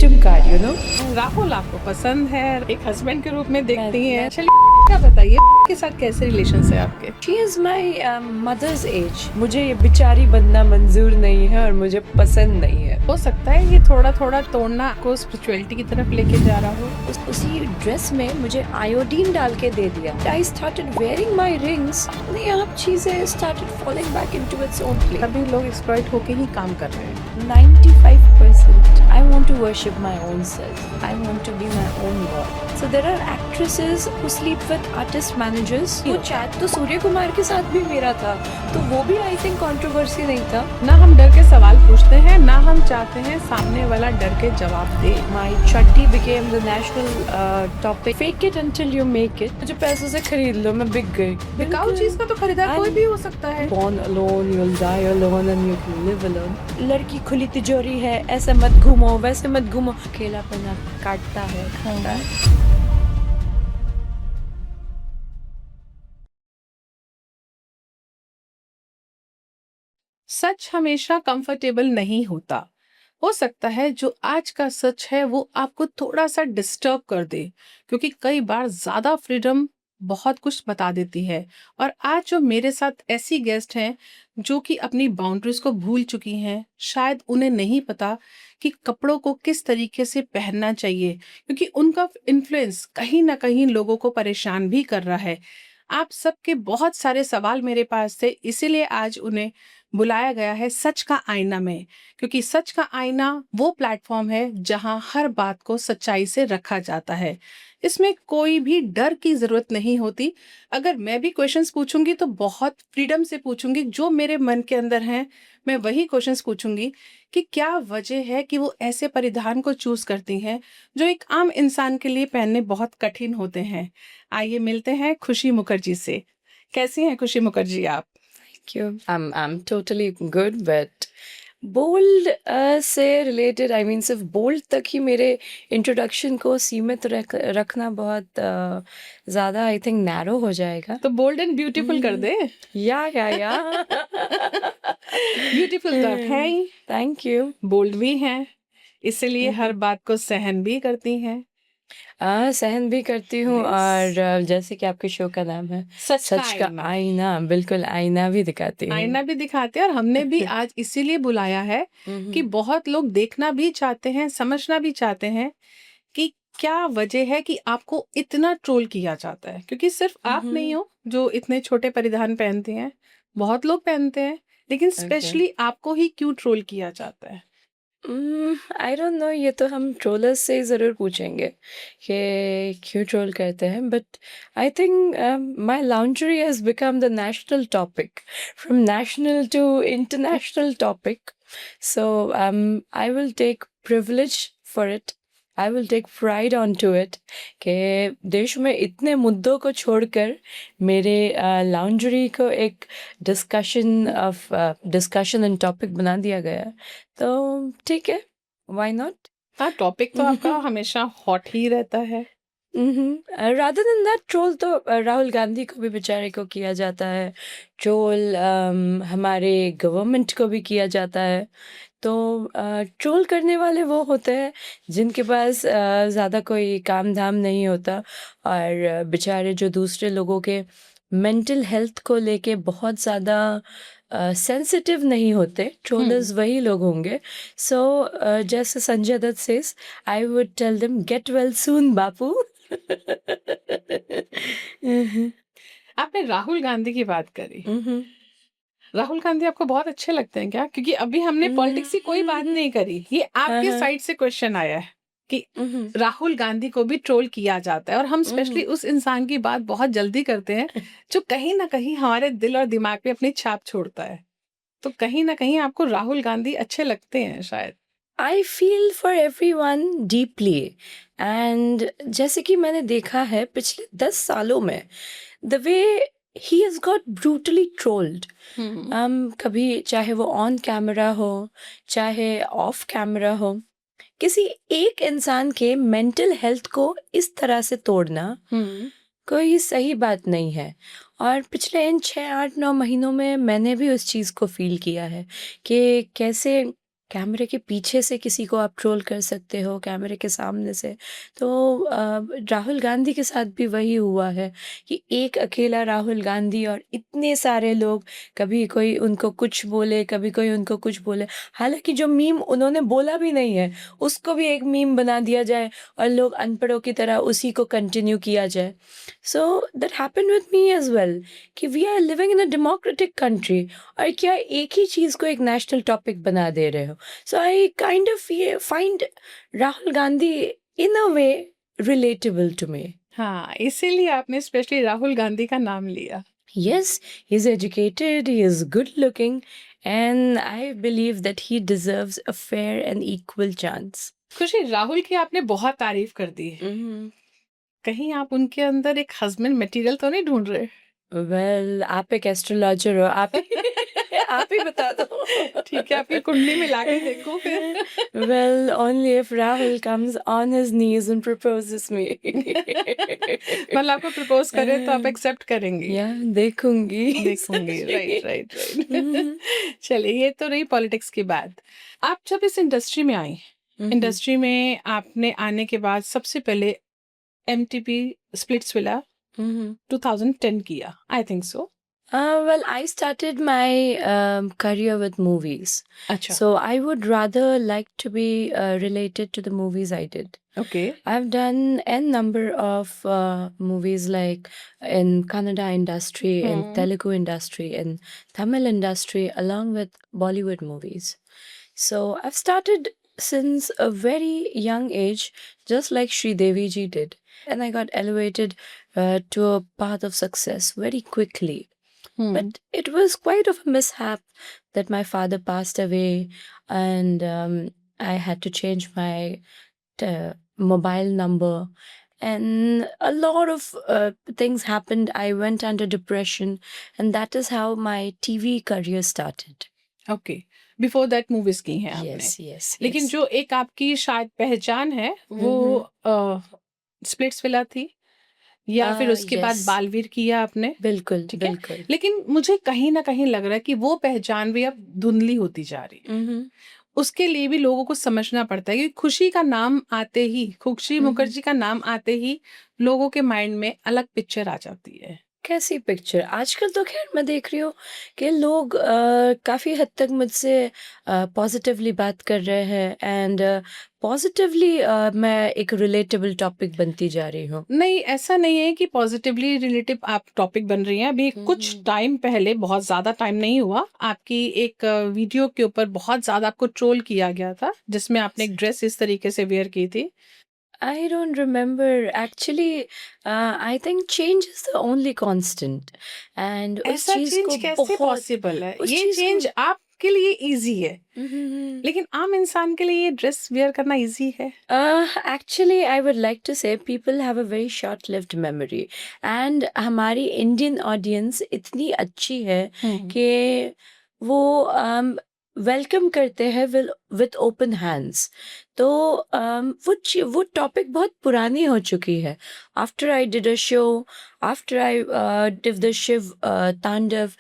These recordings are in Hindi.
victim card, you know. Rahul आपको पसंद है, एक हस्बैंड के रूप में देखती हैं। मैं- चलिए क्या बताइए के साथ कैसे रिलेशन है आपके? She is my mother's age. मुझे ये बेचारी बनना मंजूर नहीं है और मुझे पसंद नहीं है। हो सकता है ये थोड़ा थोड़ा तोड़ना आपको स्पिरिचुअलिटी की तरफ लेके जा रहा हो। उसी ड्रेस में मुझे आयोडीन डाल के दे दिया। I started wearing my rings. अपने आप चीजें started falling back into its own place. सभी लोग एक्सप्लॉइट होके ही काम कर रहे हैं। 95% I want to worship my own self. I want to be my own god. So there are actresses who sleep with artist managers. वो चैट तो सूर्य कुमार के साथ भी मेरा था, तो वो भी I think controversy नहीं था। ना हम डर के सवाल पूछते हैं, ना हम चाहते हैं सामने वाला डर के जवाब दे। My chatti became the national topic. Fake it until you make it. मुझे पैसों से खरीद लो, मैं बिक गई। बिकाऊ चीज का तो खरीदार कोई भी हो सकता है। Born alone, you'll die alone and you can live alone. लड़की खुली तिजोरी है, ऐसे मत घूमो, वैसे मत घूमो। अकेलापन काटता है, खाता है। सच हमेशा कंफर्टेबल नहीं होता। हो सकता है जो आज का सच है वो आपको थोड़ा सा डिस्टर्ब कर दे, क्योंकि कई बार ज्यादा फ्रीडम बहुत कुछ बता देती है। और आज जो मेरे साथ ऐसी गेस्ट हैं जो कि अपनी बाउंड्रीज को भूल चुकी हैं, शायद उन्हें नहीं पता कि कपड़ों को किस तरीके से पहनना चाहिए, क्योंकि उनका इन्फ्लुएंस कहीं ना कहीं लोगों को परेशान भी कर रहा है। आप सबके बहुत सारे सवाल मेरे पास थे, इसीलिए आज उन्हें बुलाया गया है सच का आईना में, क्योंकि सच का आईना वो प्लेटफॉर्म है जहां हर बात को सच्चाई से रखा जाता है। इसमें कोई भी डर की जरूरत नहीं होती। अगर मैं भी क्वेश्चंस पूछूंगी तो बहुत फ्रीडम से पूछूंगी, जो मेरे मन के अंदर हैं मैं वही क्वेश्चंस पूछूंगी कि क्या वजह है कि वो ऐसे परिधान को चूज करती हैं जो एक आम इंसान के लिए पहनने बहुत कठिन होते हैं। आइए मिलते हैं खुशी मुखर्जी से। कैसी हैं खुशी मुखर्जी आप? Thank you. I'm totally good, but bold से related, I mean सिर्फ bold तक ही मेरे introduction को सीमित रखना बहुत ज़्यादा I think narrow हो जाएगा। तो बोल्ड एंड ब्यूटीफुल कर दे। या ब्यूटीफुल तो है ही, थैंक यू। बोल्ड भी हैं, इसलिए हर बात को सहन भी करती हैं। सहन भी करती हूँ Yes. और जैसे कि आपके शो का नाम है सच का सच का आईना। आईना, बिल्कुल आईना भी दिखाती हूँ। आईना भी दिखाते हैं, और हमने भी आज इसीलिए बुलाया है कि बहुत लोग देखना भी चाहते हैं, समझना भी चाहते हैं कि क्या वजह है कि आपको इतना ट्रोल किया जाता है, क्योंकि सिर्फ आप नहीं हो जो इतने छोटे परिधान पहनते हैं, बहुत लोग पहनते हैं, लेकिन स्पेशली आपको ही क्यों ट्रोल किया जाता है? आई डोंट नो, ये तो हम ट्रोलर्स से ही ज़रूर पूछेंगे कि क्यों ट्रोल करते हैं, but I think my laundry has become the national topic, from national to international topic. So I will take privilege for it, I will take pride on to it कि देश में इतने मुद्दों को छोड़कर मेरे लॉन्ड्री को एक डिस्कशन एंड टॉपिक बना दिया गया। तो ठीक है, व्हाई नॉट। हाँ, टॉपिक तो आपका हमेशा हॉट ही रहता है। रादर देन दैट, ट्रोल तो राहुल गांधी को भी बेचारे को किया जाता है, ट्रोल हमारे गवर्नमेंट को भी किया जाता है। तो ट्रोल करने वाले वो होते हैं जिनके पास ज़्यादा कोई काम धाम नहीं होता, और बेचारे जो दूसरे लोगों के मेंटल हेल्थ को लेके बहुत ज़्यादा सेंसिटिव नहीं होते, ट्रोलर्स वही लोग होंगे। सो जैसे Sanjay Dutt says, I would tell them get well soon Bapu. आपने राहुल गांधी की बात करी। राहुल गांधी आपको बहुत अच्छे लगते हैं क्या? क्योंकि अभी हमने पॉलिटिक्स की कोई बात नहीं करी, ये आपके साइड से क्वेश्चन आया है कि राहुल गांधी को भी ट्रोल किया जाता है, और हम स्पेशली उस इंसान की बात बहुत जल्दी करते हैं जो कहीं ना कहीं हमारे दिल और दिमाग पे अपनी छाप छोड़ता है। तो कहीं ना कहीं आपको राहुल गांधी अच्छे लगते हैं शायद। I feel for every one deeply, and जैसे कि मैंने देखा है पिछले 10 सालों में, the way he has got brutally trolled. कभी चाहे वो ऑन कैमरा हो चाहे ऑफ कैमरा हो, किसी एक इंसान के मेंटल हेल्थ को इस तरह से तोड़ना कोई सही बात नहीं है। और पिछले इन 6, 8, 9 महीनों में मैंने भी उस चीज़ को फील किया है कि कैसे कैमरे के पीछे से किसी को आप ट्रोल कर सकते हो, कैमरे के सामने से। तो राहुल गांधी के साथ भी वही हुआ है कि एक अकेला राहुल गांधी और इतने सारे लोग, कभी कोई उनको कुछ बोले, कभी कोई उनको कुछ बोले। हालाँकि जो मीम उन्होंने बोला भी नहीं है, उसको भी एक मीम बना दिया जाए और लोग अनपढ़ों की तरह उसी को कंटिन्यू किया जाए। So that happened with me as well कि we are living in a democratic country, और क्या एक ही चीज़ को एक नेशनल टॉपिक बना दे रहे हो। So I kind of find Rahul Gandhi in a way relatable to me. हाँ, इसीलिए आपने स्पेशली राहुल गांधी का नाम लिया। Yes, he's educated, he is good looking, and I believe that he deserves a fair and equal chance. खुशी, राहुल की आपने बहुत तारीफ कर दी। कहीं आप उनके अंदर एक हस्बैंड मटेरियल तो नहीं ढूंढ रहे? Well, आप एक एस्ट्रोलॉजर हो, आप आप ही बता दो। ठीक है, आपकी कुंडली में लाके देखो फिर। Well, only if Rahul comes on his knees and proposes me. मतलब आपको प्रपोज करे तो आप एक्सेप्ट करेंगी? या देखूंगी। देखूंगी, राइट राइट राइट। हम्म, चलिए, ये तो रही पॉलिटिक्स की बात। आप जब इस इंडस्ट्री में आई, इंडस्ट्री में आपने आने के बाद सबसे पहले एमटीपी स्प्लिट्सविला 2010 किया, I think so. Well, I started my career with movies. अच्छा, So I would rather like to be related to the movies I did. Okay. I've done n number of movies, like in Kannada industry, in Telugu industry, in Tamil industry, along with Bollywood movies. So I've started since a very young age, just like Sri Devi ji did, and I got elevated to a path of success very quickly. But it was quite of a mishap that my father passed away, and I had to change my mobile number, and a lot of things happened. I went under depression, and that is how my TV career started. Okay, before that movies की हैं आपने। Yes, yes, लेकिन yes. जो एक आपकी शायद पहचान है वो स्प्लिट्सविला थी, या फिर उसके बाद Yes, बालवीर किया आपने? बिल्कुल, ठीक है, बिल्कुल. लेकिन मुझे कहीं ना कहीं लग रहा है कि वो पहचान भी अब धुंधली होती जा रही है। Mhm. उसके लिए भी लोगों को समझना पड़ता है कि खुशी का नाम आते ही, खुशी मुखर्जी का नाम आते ही लोगों के माइंड में अलग पिक्चर आ जाती है। कैसी पिक्चर? आजकल तो ख़ैर मैं देख रही हूँ कि लोग काफ़ी हद तक मुझसे पॉज़िटिवली बात कर रहे हैं, एंड पॉज़िटिवली मैं एक रिलेटेबल टॉपिक बनती जा रही हूँ। नहीं, ऐसा नहीं है कि पॉजिटिवली रिलेटिव आप टॉपिक बन रही हैं। अभी कुछ टाइम पहले, बहुत ज़्यादा टाइम नहीं हुआ, आपकी एक वीडियो के ऊपर बहुत ज़्यादा आपको ट्रोल किया गया था, जिसमें आपने एक ड्रेस इस तरीके से वेयर की थी। I don't remember. Actually, I think change is the only constant, and उस ऐसा चीज़ चेंज को कैसे बहुत पॉसिबल है? उस ये चीज़ चेंज को आपके लिए ईज़ी है, Mhm. लेकिन आम इंसान के लिए ये ड्रेस वेयर करना ईज़ी है? Actually, I would like to say people have a very short-lived memory, and हमारी इंडियन ऑडियंस इतनी अच्छी है कि वो वेलकम करते हैं विद ओपन हैंड्स। तो वो टॉपिक बहुत पुरानी हो चुकी है। After I did a show, after I did the Shiv Tandav,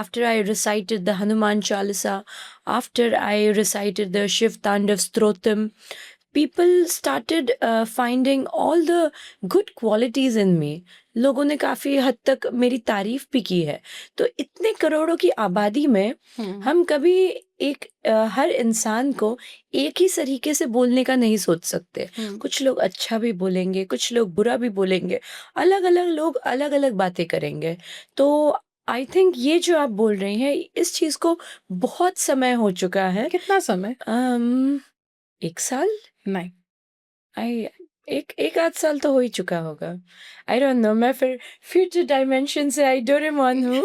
after I recited the Hanuman Chalisa, after I recited the Shiv Tandav Strotam, people started finding all the good qualities in me. लोगों ने काफ़ी हद तक मेरी तारीफ भी की है। तो इतने करोड़ों की आबादी में हम कभी हर इंसान को एक ही तरीके से बोलने का नहीं सोच सकते। कुछ लोग अच्छा भी बोलेंगे, कुछ लोग बुरा भी बोलेंगे, अलग-अलग लोग अलग-अलग बातें करेंगे। तो आई थिंक ये जो आप बोल रही हैं, इस चीज़ को बहुत समय हो चुका है। कितना समय? 1 साल? नहीं। आई एक आध साल तो हो ही चुका होगा। आई डोंट नो, मैं फिर फ्यूचर डायमेंशन से आई डोरेमोन हूँ।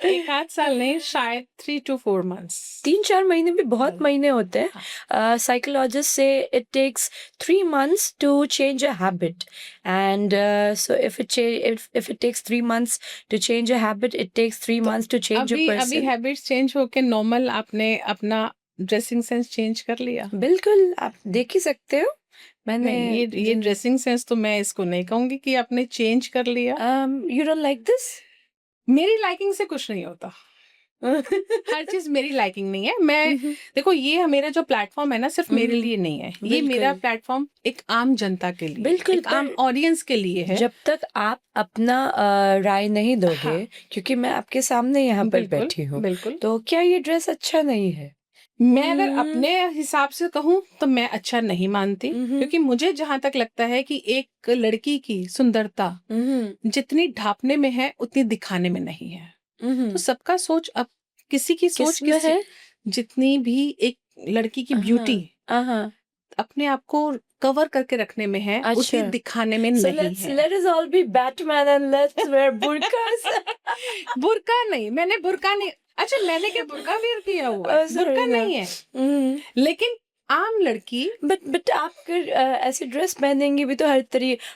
1 आध साल नहीं, शायद 3 to 4 months। 3-4 महीने भी बहुत महीने होते हैं। साइकोलॉजिस्ट से it takes 3 months to change a habit, and so if it takes 3 months to change a habit, it takes 3 तो months to change a अभी person. हैबिट्स चेंज होके नॉर्मल आपने अपना ड्रेसिंग सेंस चेंज कर लिया? बिल्कुल, आप देख ही सकते हो। मैंने नहीं, ये ड्रेसिंग सेंस तो मैं इसको नहीं कहूंगी कि आपने चेंज कर लिया। You don't like this? मेरी लाइकिंग से कुछ नहीं होता। हर चीज मेरी लाइकिंग नहीं है। मैं देखो, ये मेरा जो प्लेटफॉर्म है ना, सिर्फ मेरे लिए नहीं है, ये मेरा बिल्कुल प्लेटफॉर्म एक आम जनता के लिए, बिल्कुल एक आम पर ऑडियंस के लिए है। जब तक आप अपना राय नहीं दोगे, हाँ, क्योंकि मैं आपके सामने यहाँ पर बिल्कुल बैठी हूँ, बिल्कुल। तो क्या ये ड्रेस अच्छा नहीं है? मैं अगर हम्म अपने हिसाब से कहूँ तो मैं अच्छा नहीं मानती, हम्म क्योंकि मुझे जहां तक लगता है कि एक लड़की की सुंदरता हम्म जितनी ढापने में है उतनी दिखाने में नहीं है। तो हम्म सबका सोच, अब किसी की सोच किस में किसी, है? जितनी भी एक लड़की की ब्यूटी हाँ हाँ अपने आप को कवर करके रखने में है, उतनी अच्छा दिखाने में so नहीं है। let us all be Batman and let's wear burqas. बुर्का नहीं, मैंने बुर्का नहीं, अच्छा मैंने क्या बुर्का वेयर किया हुआ Oh है? sorry बुर्का ना नहीं है, हम्म लेकिन आम लड़की। बट आप अगर ऐसी ड्रेस पहनेंगी भी तो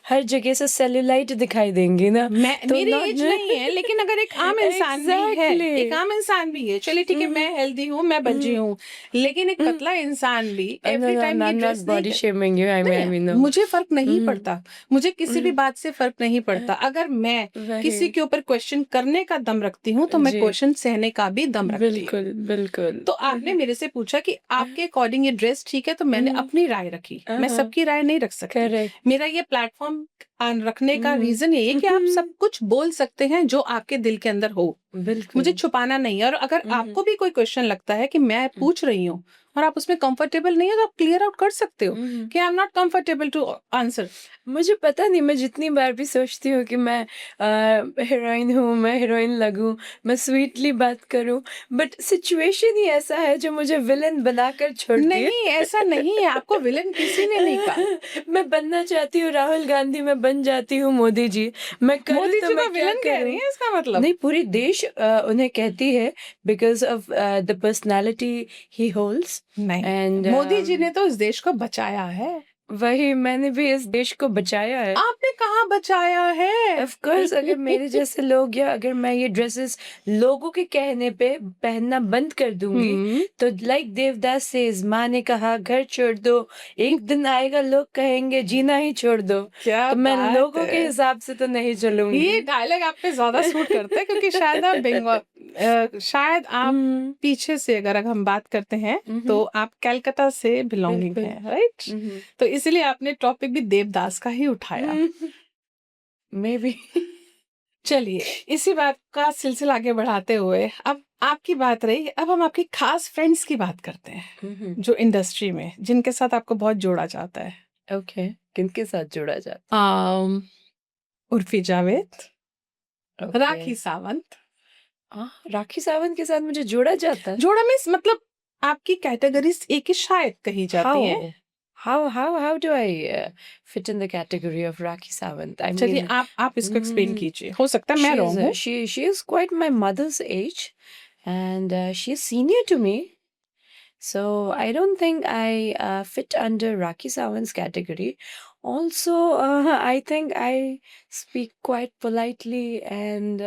हर जगह से सेल्यूलाइट दिखाई देंगी ना, मैं, तो मेरी नॉट एज नहीं है, लेकिन अगर एक आम इंसान भी है, एग्जैक्टली एक आम इंसान भी है, चलिए ठीक है, मैं हेल्दी हूँ, मैं बज्जी हूँ, लेकिन एक पतला इंसान भी no एवरी no टाइम ये I'm not ड्रेस नहीं body कर, shaming you I नहीं, mean no मुझे फर्क नहीं हम्म पड़ता, मुझे किसी भी बात से फर्क नहीं पड़ता। अगर मैं वही किसी के ऊपर क्वेश्चन करने का दम रखती हूँ तो मैं जी क्वेश्चन सहने का भी दम रखती हूँ। बिल्कुल बिल्कुल तो आपने मेरे से पूछा कि आपके अकॉर्डिंग ये ड्रेस ठीक है, तो मैंने अपनी राय रखी, मैं सबकी राय नहीं रख सकती। करेक्ट मेरा ये प्लेटफॉर्म रखने का रीजन यही है कि आप सब कुछ बोल सकते हैं जो आपके दिल के अंदर हो, मुझे बिल्कुल छुपाना नहीं है। और अगर आपको भी कोई क्वेश्चन लगता है कि मैं पूछ रही हूँ और आप उसमें कंफर्टेबल नहीं हो, तो आप क्लियर आउट कर सकते हो कि I am not comfortable to answer. मुझे पता नहीं, मैं जितनी बार भी सोचती हूँ कि मैं हीरोइन हूँ, मैं हीरोइन लगूं, मैं स्वीटली बात करूं, बट सिचुएशन ही ऐसा है जो मुझे विलन बनाकर छोड़ती है। नहीं, ऐसा नहीं है, आपको विलन किसी ने नहीं कहा। मैं बनना चाहती हूँ राहुल गांधी, मैं बन जाती हूँ मोदी जी, मैं करूँ मोदी तो जी मैं को क्या विलन कह रही करूँ? है इसका मतलब? नहीं, पूरी देश उन्हें कहती है because of the personality he holds नहीं, एंड मोदी जी ने तो इस देश को बचाया है। वही, मैंने भी इस देश को बचाया है। आपने कहाँ बचाया है? ऑफ कोर्स, अगर मेरे जैसे लोग, या अगर मैं ये ड्रेसेस लोगों के कहने पे पहनना बंद कर दूंगी, हम्म, तो लाइक देवदास सेज, माँ ने कहा घर छोड़ दो, एक दिन आएगा लोग कहेंगे जीना ही छोड़ दो, क्या तो मैं बात लोगों के है। हिसाब से तो नहीं चलूंगी। ये डायलॉग आप पे ज्यादा सूट करता है, क्योंकि शायद आप शायद आप हम्म पीछे से अगर हम बात करते हैं तो हम्म, आप कलकत्ता से बिलोंगिंग बिल्कुल है, राइट? हम्म तो इसलिए आपने टॉपिक भी देवदास का ही उठाया। मे बी चलिए, इसी बात का सिलसिला आगे बढ़ाते हुए, अब आपकी बात रही, अब हम आपकी खास फ्रेंड्स की बात करते हैं जो इंडस्ट्री में, जिनके साथ आपको बहुत जोड़ा जाता है। ओके, किनके साथ जोड़ा जाता आम, उर्फी जावेद, है? ओके, राखी सावंत। राखी सावंत के साथ मुझे जोड़ा जाता है? जोड़ा मीन्स मतलब आपकी कैटेगरीज एक ही शायद कही जाती हैं। How do I fit in the category of Rakhi Sawant? I चलिए, mean, आप इसको एक्सप्लेन mm, कीजिए, हो सकता है मैं she is रॉन्ग हूँ। she is quite my mother's age, and she is senior to me. So I don't think I fit under Rakhi Sawant's category. Also, I think I speak quite politely and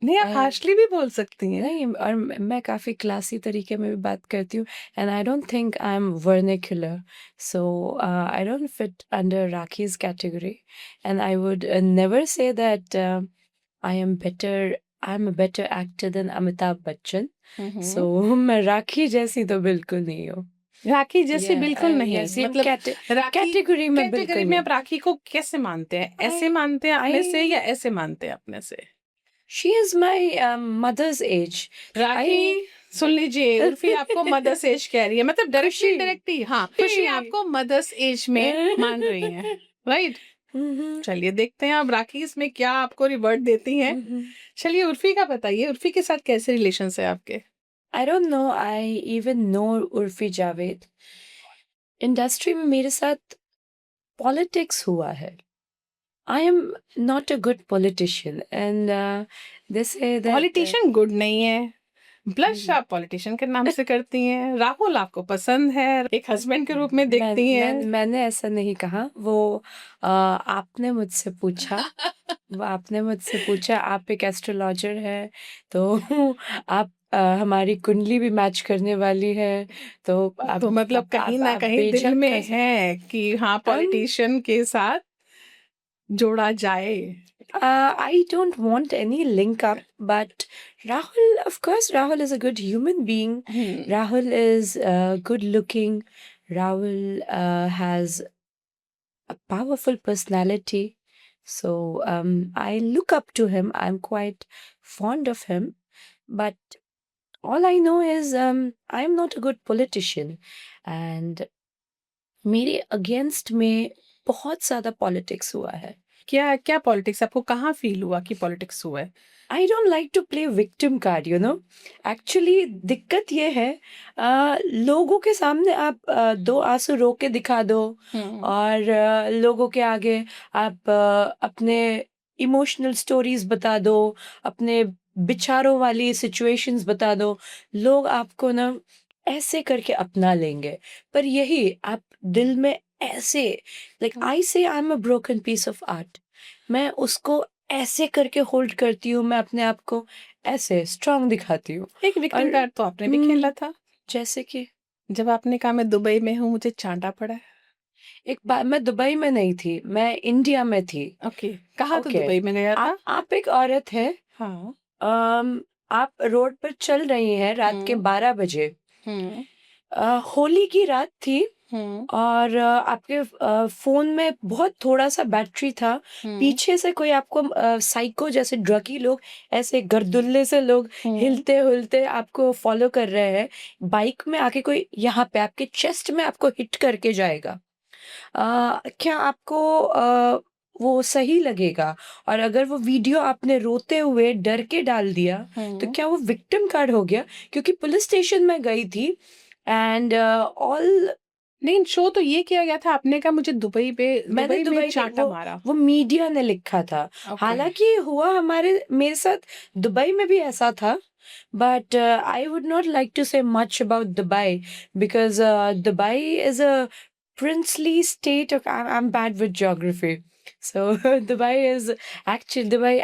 नहीं, आप I हार्शली भी बोल सकती हैं। नहीं, और मैं काफ़ी क्लासी तरीके में भी बात करती हूँ, and I don't think I am vernacular, so I don't fit under Rakhi's category, and I would never say that I am a better actor than Amitabh Bachchan, so मैं राखी जैसी तो बिल्कुल नहीं हूँ। राखी जैसे बिल्कुल नहीं, या सेम मतलब राखी कैटेगरी में कैटेगरी बिल्कुल में नहीं। आप राखी को कैसे मानते हैं? ऐसे I मानते हैं अपने से, I या ऐसे मानते हैं अपने से? she is my mother's age. राखी, सुन लीजिए, उर्फी आपको मदर्स एज कह रही है, मतलब डायरेक्टली खुशी इनडायरेक्टली, हाँ, खुशी आपको मदर्स एज में मान रही है, राइट? Mhm, चलिए, देखते हैं अब राखी इसमें क्या आपको रिवर्ट देती हैं। mhm. चलिए, उर्फी का बताइए, उर्फी के साथ कैसे रिलेशन है आपके? I don't know, I even know Urfi Javed. Industry में मेरे साथ पॉलिटिक्स हुआ है। I am not a good politician, and they say that politician good नहीं है, ब्लश आप पॉलिटिशियन के नाम से करती हैं, राहुल आपको पसंद है, एक हस्बैंड के रूप में देखती हैं। मैंने ऐसा नहीं कहा, वो आपने मुझसे पूछा, आप एक एस्ट्रोलॉजर है, तो आप हमारी कुंडली भी मैच करने वाली है, तो तो मतलब कहीं ना कहीं दिल बेझक में कर है कि हाँ, पॉलिटिशियन के साथ जोड़ा जाए। I don't want any link up, but Rahul, of course, Rahul is a good human being. Rahul is good looking. Rahul has a powerful personality. So I look up to him. I'm quite fond of him. But all I know is I'm not a good politician. And मेरे अगेंस्ट में बहुत ज़्यादा पॉलिटिक्स हुआ है। क्या क्या पॉलिटिक्स आपको कहाँ फील हुआ कि पॉलिटिक्स हुआ है? I don't like to play victim card, you know. Actually दिक्कत ये है, लोगों के सामने आप दो आंसू रो के दिखा दो और लोगों के आगे आप अपने इमोशनल स्टोरीज बता दो, अपने विचारों वाली सिचुएशंस बता दो, लोग आपको ना ऐसे करके अपना लेंगे। पर यही आप दिल में ऐसे, like I say I am a broken piece of art, मैं उसको ऐसे करके होल्ड करती हूँ, मैं अपने आप को ऐसे स्ट्रांग दिखाती हूँ। एक विक्टिम और कार्ड तो आपने भी खेला था, जैसे कि जब आपने कहा मैं दुबई में हूँ, मुझे चांटा पड़ा है। एक बार मैं दुबई में नहीं थी, मैं इंडिया में थी। ओके, कहाँ तो ओके, दुबई में गया था? आप एक औरत है, हाँ। आप रोड पर चल रही हैं रात के 12 बजे, हम्म होली की रात थी हम्म और आपके फ़ोन में बहुत थोड़ा-सा बैटरी था। हम्म पीछे से कोई आपको साइको जैसे ड्रगी लोग, ऐसे गर्दुल्ले से लोग हिलते-हुलते आपको फ़ॉलो कर रहे हैं। बाइक में आके कोई यहाँ पे आपके चेस्ट में आपको हिट करके जाएगा। क्या आपको वो सही लगेगा? और अगर वो वीडियो आपने रोते हुए डर के डाल दिया, तो क्या वो विक्टिम कार्ड हो गया? क्योंकि पुलिस स्टेशन में गई थी एंड ऑल लेकिन शो तो ये किया गया था, आपने कहा मुझे दुबई मैंने में दुबई नहीं, चांटा मारा। वो मीडिया ने लिखा था। ओके। हालाँकि हुआ मेरे साथ दुबई में भी ऐसा था, but I would not like to say much about Dubai because Dubai is a princely state of I'm bad with geography. So Dubai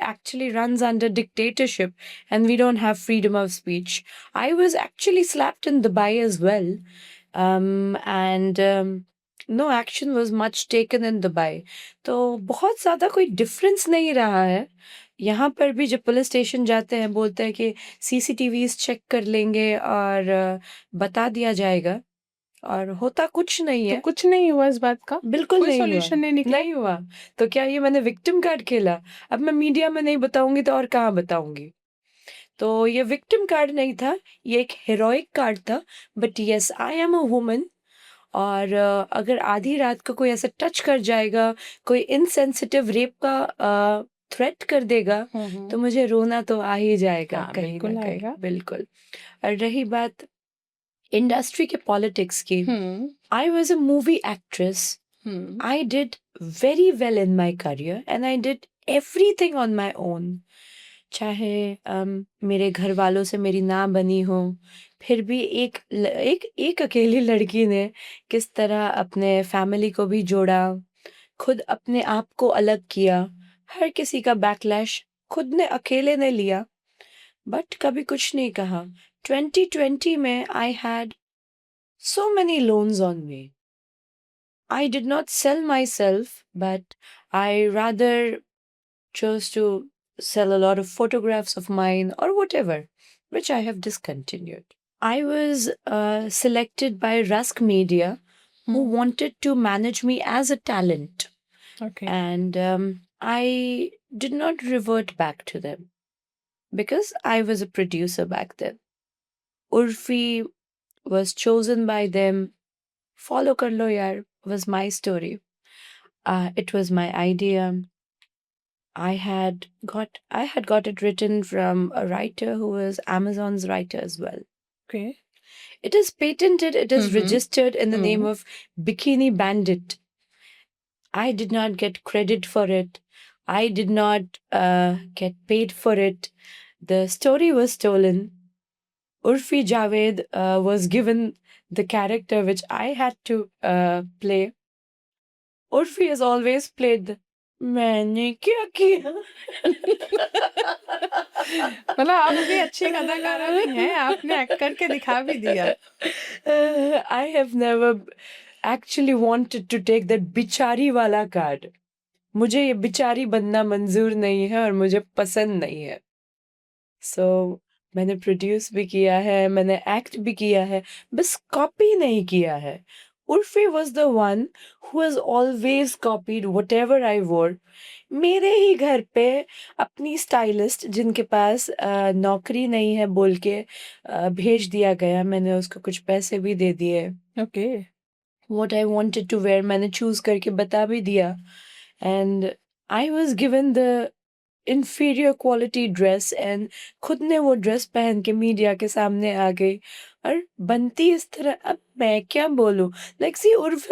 actually runs under dictatorship and we don't have freedom of speech. I was actually slapped in Dubai as well. And no action was much taken in Dubai. तो बहुत ज़्यादा कोई डिफरेंस नहीं रहा है। यहाँ पर भी जब पुलिस स्टेशन जाते हैं बोलते हैं कि सीसीटीवीज़ चेक कर लेंगे और बता दिया जाएगा, और होता कुछ नहीं तो है। कुछ नहीं हुआ इस बात का? बिल्कुल कोई नहीं हुआ। सॉल्यूशन नहीं निकला? नहीं हुआ। तो क्या ये मैंने विक्टिम कार्ड खेला? अब मैं मीडिया में नहीं बताऊँगी तो और कहाँ बताऊँगी? तो ये विक्टिम कार्ड नहीं था, ये एक हेरोइक कार्ड था। But yes, I am a woman और अगर आधी रात को कोई ऐसा टच कर जाएगा, कोई इनसेंसिटिव रेप का थ्रेट कर देगा, तो मुझे रोना तो आ ही जाएगा हाँ, कहीं बिल्कुल न कहीं। आएगा। बिल्कुल। और रही बात इंडस्ट्री के पॉलिटिक्स की, hmm I was a movie actress. Hmm I did very well in my career and I did everything on my own. चाहे मेरे घर वालों से मेरी ना बनी हो, फिर भी एक अकेली लड़की ने किस तरह अपने फैमिली को भी जोड़ा, खुद अपने आप को अलग किया, हर किसी का बैकलैश खुद ने अकेले ने लिया, बट कभी कुछ नहीं कहा। 2020 में I had so many loans on me. I did not sell myself, but I rather chose to sell a lot of photographs of mine or whatever, which I have discontinued. I was selected by Rusk Media, who wanted to manage me as a talent, okay. and I did not revert back to them because I was a producer back then. Urfi was chosen by them. Follow kar lo yaar was my story. It was my idea. I had got it written from a writer who was Amazon's writer as well. Okay. It is patented, it is Mhm. registered in the name of Bikini Bandit. I did not get credit for it. I did not get paid for it. The story was stolen. Urfi Javed was given the character which I had to play. Urfi has always played the मैंने क्या किया मतलब आप भी अच्छी अदाकारा भी हैं, आपने एक्ट करके दिखा भी दिया। I have never actually wanted to take that बिचारी वाला कार्ड। मुझे ये बिचारी बनना मंजूर नहीं है और मुझे पसंद नहीं है। So मैंने प्रोड्यूस भी किया है, मैंने एक्ट भी किया है, बस कॉपी नहीं किया है। Urfi was the one who has always copied whatever I वोर। मेरे ही घर पे अपनी स्टाइलिस्ट जिनके पास नौकरी नहीं है बोल के भेज दिया गया, मैंने उसको कुछ पैसे भी दे दिए। Okay. What I wanted to wear मैंने चूज़ करके बता भी दिया, and I was given the inferior quality dress, and खुद ने वो ड्रेस पहन के मीडिया के सामने आ गई और बनती इस तरह। अब मैं क्या बोलूं, लाइक सी उर्फ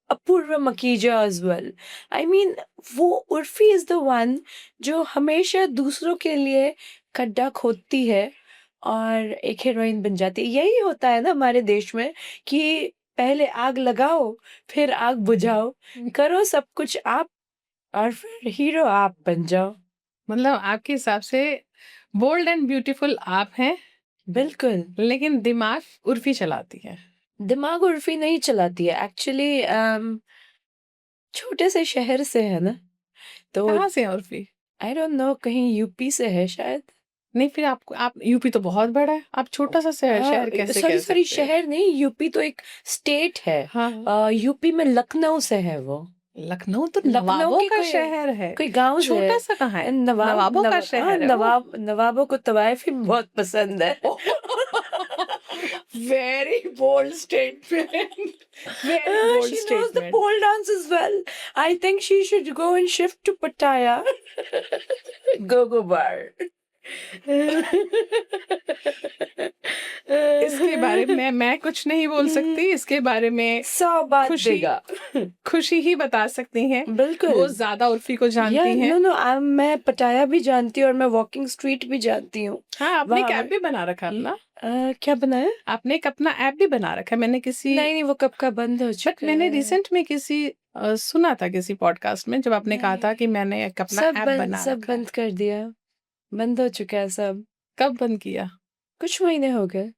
Apoorva Makhija as well. I mean, वो उर्फी इज द वन जो हमेशा दूसरों के लिए खड्डा खोदती है और एक हीरोइन बन जाती है। यही होता है ना हमारे देश में कि पहले आग लगाओ फिर आग बुझाओ, करो सब कुछ आप और फिर हीरो आप बन जाओ। मतलब आपके हिसाब से बोल्ड एंड ब्यूटीफुल आप हैं, बिल्कुल। लेकिन दिमाग उर्फी चलाती है। दिमाग उर्फी नहीं चलाती है एक्चुअली। छोटे से शहर से है ना, तो कहाँ से है उर्फी? आई डोंट नो, कहीं यूपी से है शायद। नहीं, फिर आप यूपी तो बहुत बड़ा है, आप छोटा सा शहर कैसे सॉरी कह सॉरी, सकते हैं? शहर नहीं, यूपी तो एक स्टेट है। हाँ, यूपी में लखनऊ से है वो। लखनऊ तो लखनऊ नवाबों की का कोई शहर है, कोई गांव से छोटा है। सा कहाँ है? नवाब नवाबों का हाँ, शहर है वो। नवाबों को तवायफ ही बहुत पसंद है। Very bold statement, very bold She knows the statement. pole dance as well. I think she should go and shift to Pattaya. Go bar. इसके बारे में मैं कुछ नहीं बोल सकती, इसके बारे में 100 बात खुशी देगा। खुशी ही बता सकती हैं। बिल्कुल। वो ज्यादा उर्फी को जानती हैं। नो मैं पटाया भी जानती हूँ और मैं वॉकिंग स्ट्रीट भी जानती हूँ। हाँ, आपने एक वहाँ ऐप भी बना रखा अपना। क्या बनाया? आपने एक अपना ऐप भी बना रखा है। मैंने किसी नहीं वो कब का बंद हो बट चुका मैंने है। रिसेंट में किसी सुना था किसी पॉडकास्ट में, जब आपने कहा था नहीं, कि मैंने एक अपना ऐप बना सब रखा है। बंद कर दिया, बंद हो चुका है सब। कब बंद किया? कुछ महीने हो गए।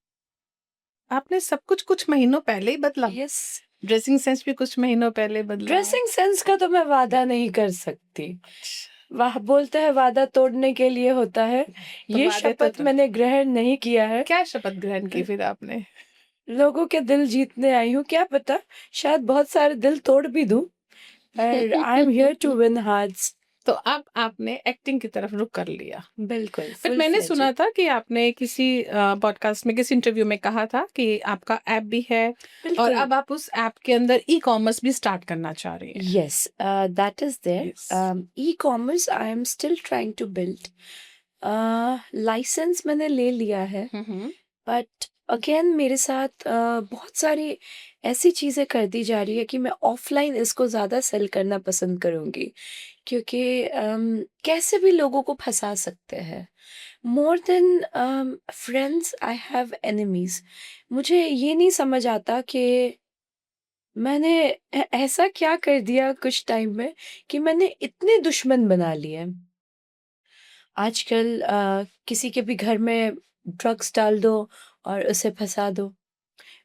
आपने सब कुछ महीनों पहले ही बदला। यस। ड्रेसिंग सेंस भी कुछ महीनों पहले बदला। ड्रेसिंग सेंस का तो मैं वादा नहीं कर सकती। वाह बोलते हैं वादा तोड़ने के लिए होता है। तो ये वादे शपथ मैंने ग्रहण नहीं किया है। क्या शपथ ग्रहण की फिर आपने? लोगों के दिल जीतने आई हूँ, क्या पता शायद बहुत सारे दिल तोड़ भी दूं, पर I am here to win hearts. तो अब आपने एक्टिंग की तरफ रुख कर लिया। बिल्कुल बट full मैंने fledged। सुना था कि आपने किसी पॉडकास्ट में, किसी इंटरव्यू में कहा था कि आपका ऐप भी है और बिल्कुल। अब आप उस ऐप के अंदर ई कॉमर्स भी स्टार्ट करना चाह रही हैं। Yes, that is there. Yes. E-commerce I am still trying to build. License मैंने ले लिया है, बट अगेन मेरे साथ बहुत सारी ऐसी चीज़ें कर दी जा रही है कि मैं ऑफलाइन इसको ज़्यादा सेल करना पसंद करूँगी, क्योंकि कैसे भी लोगों को फंसा सकते हैं। More than friends I have enemies. मुझे ये नहीं समझ आता कि मैंने ऐसा क्या कर दिया कुछ टाइम में कि मैंने इतने दुश्मन बना लिए। आजकल किसी के भी घर में ड्रग्स डाल दो और उसे फंसा दो।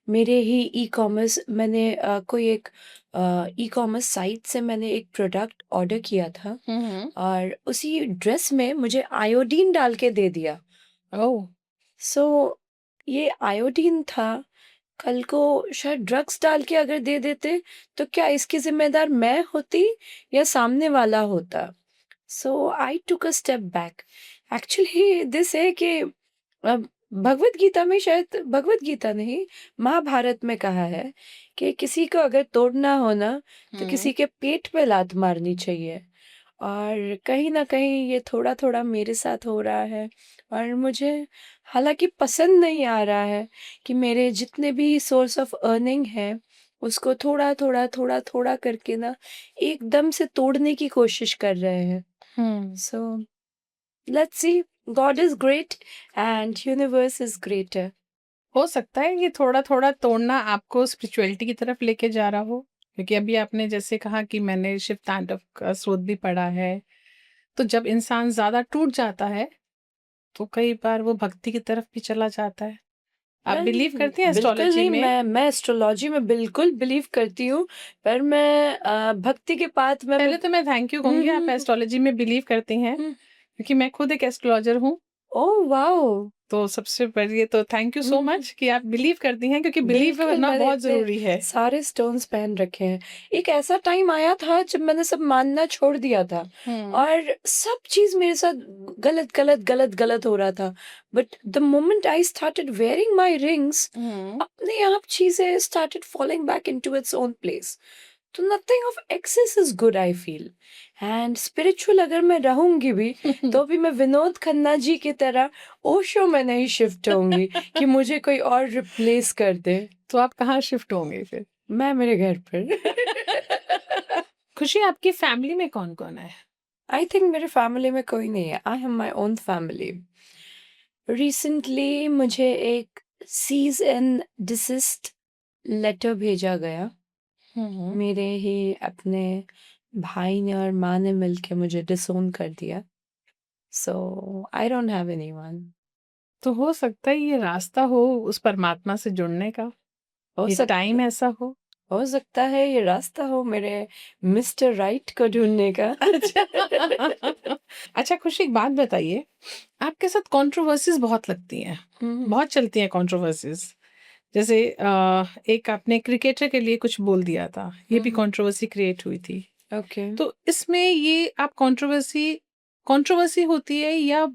मेरे ही ई कॉमर्स मैंने कोई एक ई कॉमर्स साइट से मैंने एक प्रोडक्ट ऑर्डर किया था और उसी ड्रेस में मुझे आयोडीन डाल के दे दिया। ओह, सो ये आयोडीन था, कल को शायद ड्रग्स डाल के अगर दे देते तो क्या इसकी जिम्मेदार मैं होती या सामने वाला होता? So I took a step back. Actually this है कि भगवत गीता में, शायद भगवत गीता नहीं, महाभारत में कहा है कि किसी को अगर तोड़ना हो ना तो किसी के पेट पे लात मारनी चाहिए। और कहीं ना कहीं ये थोड़ा थोड़ा मेरे साथ हो रहा है और मुझे हालांकि पसंद नहीं आ रहा है कि मेरे जितने भी सोर्स ऑफ अर्निंग है उसको थोड़ा थोड़ा थोड़ा थोड़ा करके ना एकदम से तोड़ने की कोशिश कर रहे हैं। So let's see, God is great and universe is greater. हो सकता है ये थोड़ा थोड़ा तोड़ना आपको स्पिरिचुअलिटी की तरफ लेके जा रहा हो, क्योंकि अभी आपने जैसे कहा कि मैंने शिव तांडव का स्रोत भी पढ़ा है। तो जब इंसान ज्यादा टूट जाता है तो कई बार वो भक्ति की तरफ भी चला जाता है। आप बिलीव करते हैं बिल्कुल एस्ट्रोलॉजी नहीं, में? मैं एस्ट्रोलॉजी में बिल्कुल बिलीव करती हूँ, पर मैं भक्ति के पाथ में पहले तो मैं थैंक यू कहूंगी, आप हम्म, एस्ट्रोलॉजी में बिलीव करती हैं, हम्म। क्योंकि मैं खुद एक एस्ट्रोलॉजर हूँ। Oh wow. तो सबसे पहले तो थैंक यू सो मच कि आप बिलीव करती हैं, क्योंकि बिलीव बिल्कुल, करना मैंने बहुत इतने ज़रूरी है। सारे स्टोन्स पहन रखे हैं। एक ऐसा टाइम आया था जब मैंने सब मानना छोड़ दिया था हुँ। और सब चीज़ मेरे साथ गलत हो रहा था। But the moment I started wearing my rings, हुँ। अपने आप चीज़ें started falling back into its own place. तो nothing of excess is good, I feel. And spiritual अगर मैं रहूंगी भी तो भी मैं विनोद खन्ना जी की तरह ओशो में नहीं शिफ्ट होंगी कि मुझे कोई और रिप्लेस कर दे। तो आप कहाँ शिफ्ट होंगे फिर? मैं मेरे घर पर। खुशी, आपकी फैमिली में कौन-कौन है? आई थिंक मेरे फैमिली में कोई नहीं है। I have my own family. Recently मुझे एक सीज एंड डिसिस्ट लेटर भेजा गया। हुँ। मेरे ही अपने भाई ने और माँ ने मिलके मुझे डिसोन कर दिया। सो आई डोंट हैव एनीवन। तो हो सकता है ये रास्ता हो उस परमात्मा से जुड़ने का, हो ये सकता टाइम ऐसा हो। हो सकता है ये रास्ता हो मेरे मिस्टर राइट को ढूंढने का। अच्छा। अच्छा खुशी, एक बात बताइए, आपके साथ कंट्रोवर्सीज़ बहुत लगती हैं, बहुत चलती हैं कंट्रोवर्सीज़। जैसे एक आपने क्रिकेटर के लिए कुछ बोल दिया था, ये भी कंट्रोवर्सी क्रिएट हुई थी। ओके। तो इसमें ये आप कंट्रोवर्सी कंट्रोवर्सी होती है या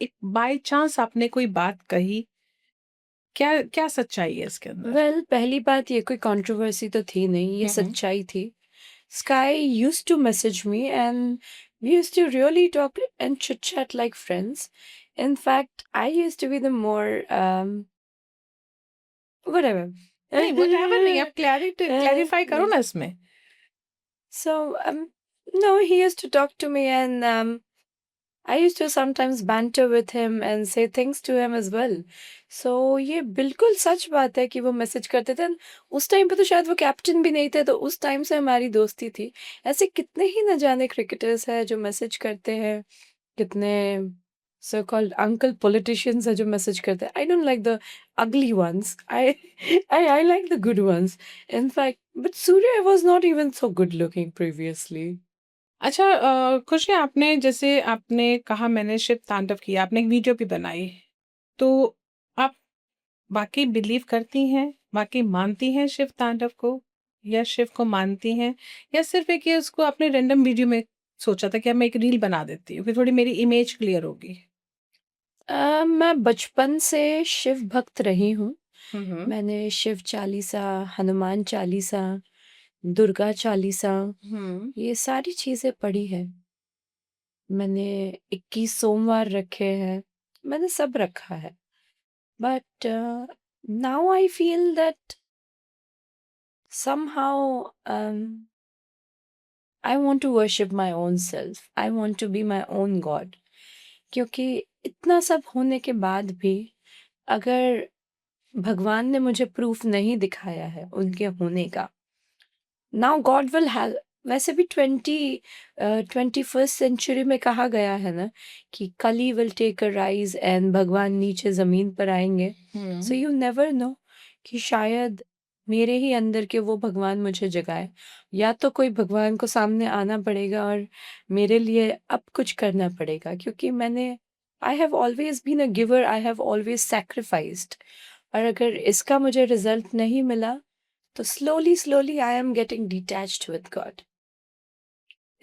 एक बाय चांस आपने कोई बात कही? क्या क्या सच्चाई है इसके अंदर? वेल, पहली बात, ये कोई कंट्रोवर्सी तो थी नहीं, ये हुँ, हुँ। सच्चाई थी। Sky used to message me and we used to really talk and chit chat like friends. In fact, I used to be the more whatever. नहीं, व्हाटएवर नहीं, आप क्लैरिफाई करो ना इसमें। So no, he used to talk to me and I used to sometimes banter with him and say things to him as well. So ये बिल्कुल सच बात है कि वो मैसेज करते थे। उस टाइम पे तो शायद वो कैप्टन भी नहीं थे, तो उस टाइम से हमारी दोस्ती थी। ऐसे कितने ही न जाने क्रिकेटर्स हैं जो मैसेज करते हैं, कितने सो कॉल्ड अंकल पॉलिटिशियंस हैं जो मैसेज करते हैं। आई don't like the ugly ones. I like the good ones. In fact, but Surya was not even so good looking previously. अच्छा खुशी, आपने जैसे आपने कहा मैंने शिव तांडव किया, आपने एक वीडियो भी बनाई, तो आप वाक़ई बिलीव करती हैं, वाक़ई मानती हैं शिव तांडव को, या शिव को मानती हैं, या सिर्फ़ एक ये उसको आपने रैंडम वीडियो में सोचा था कि अब मैं एक रील बना देती हूँ कि थोड़ी मेरी इमेज क्लियर होगी? मैं बचपन से शिव भक्त रही हूँ। हुँ, हुँ। मैंने शिव चालीसा, हनुमान चालीसा, दुर्गा चालीसा, हुँ। ये सारी चीज़ें पढ़ी हैं। मैंने 21 सोमवार रखे हैं, मैंने सब रखा है। But now I feel that somehow I want to worship my own self. I want to be my own God. क्योंकि इतना सब होने के बाद भी अगर भगवान ने मुझे प्रूफ नहीं दिखाया है उनके होने का, नाउ गॉड विल हैव। वैसे भी 21st सेंचुरी में कहा गया है ना कि Kali will take a rise and भगवान नीचे ज़मीन पर आएंगे। हुँ। सो यू नेवर नो कि शायद मेरे ही अंदर के वो भगवान मुझे जगाए, या तो कोई भगवान को सामने आना पड़ेगा और मेरे लिए अब कुछ करना पड़ेगा, क्योंकि मैंने I have always been a giver, I have always sacrificed. और अगर इसका मुझे रिजल्ट नहीं मिला तो slowly slowly I am getting detached with God.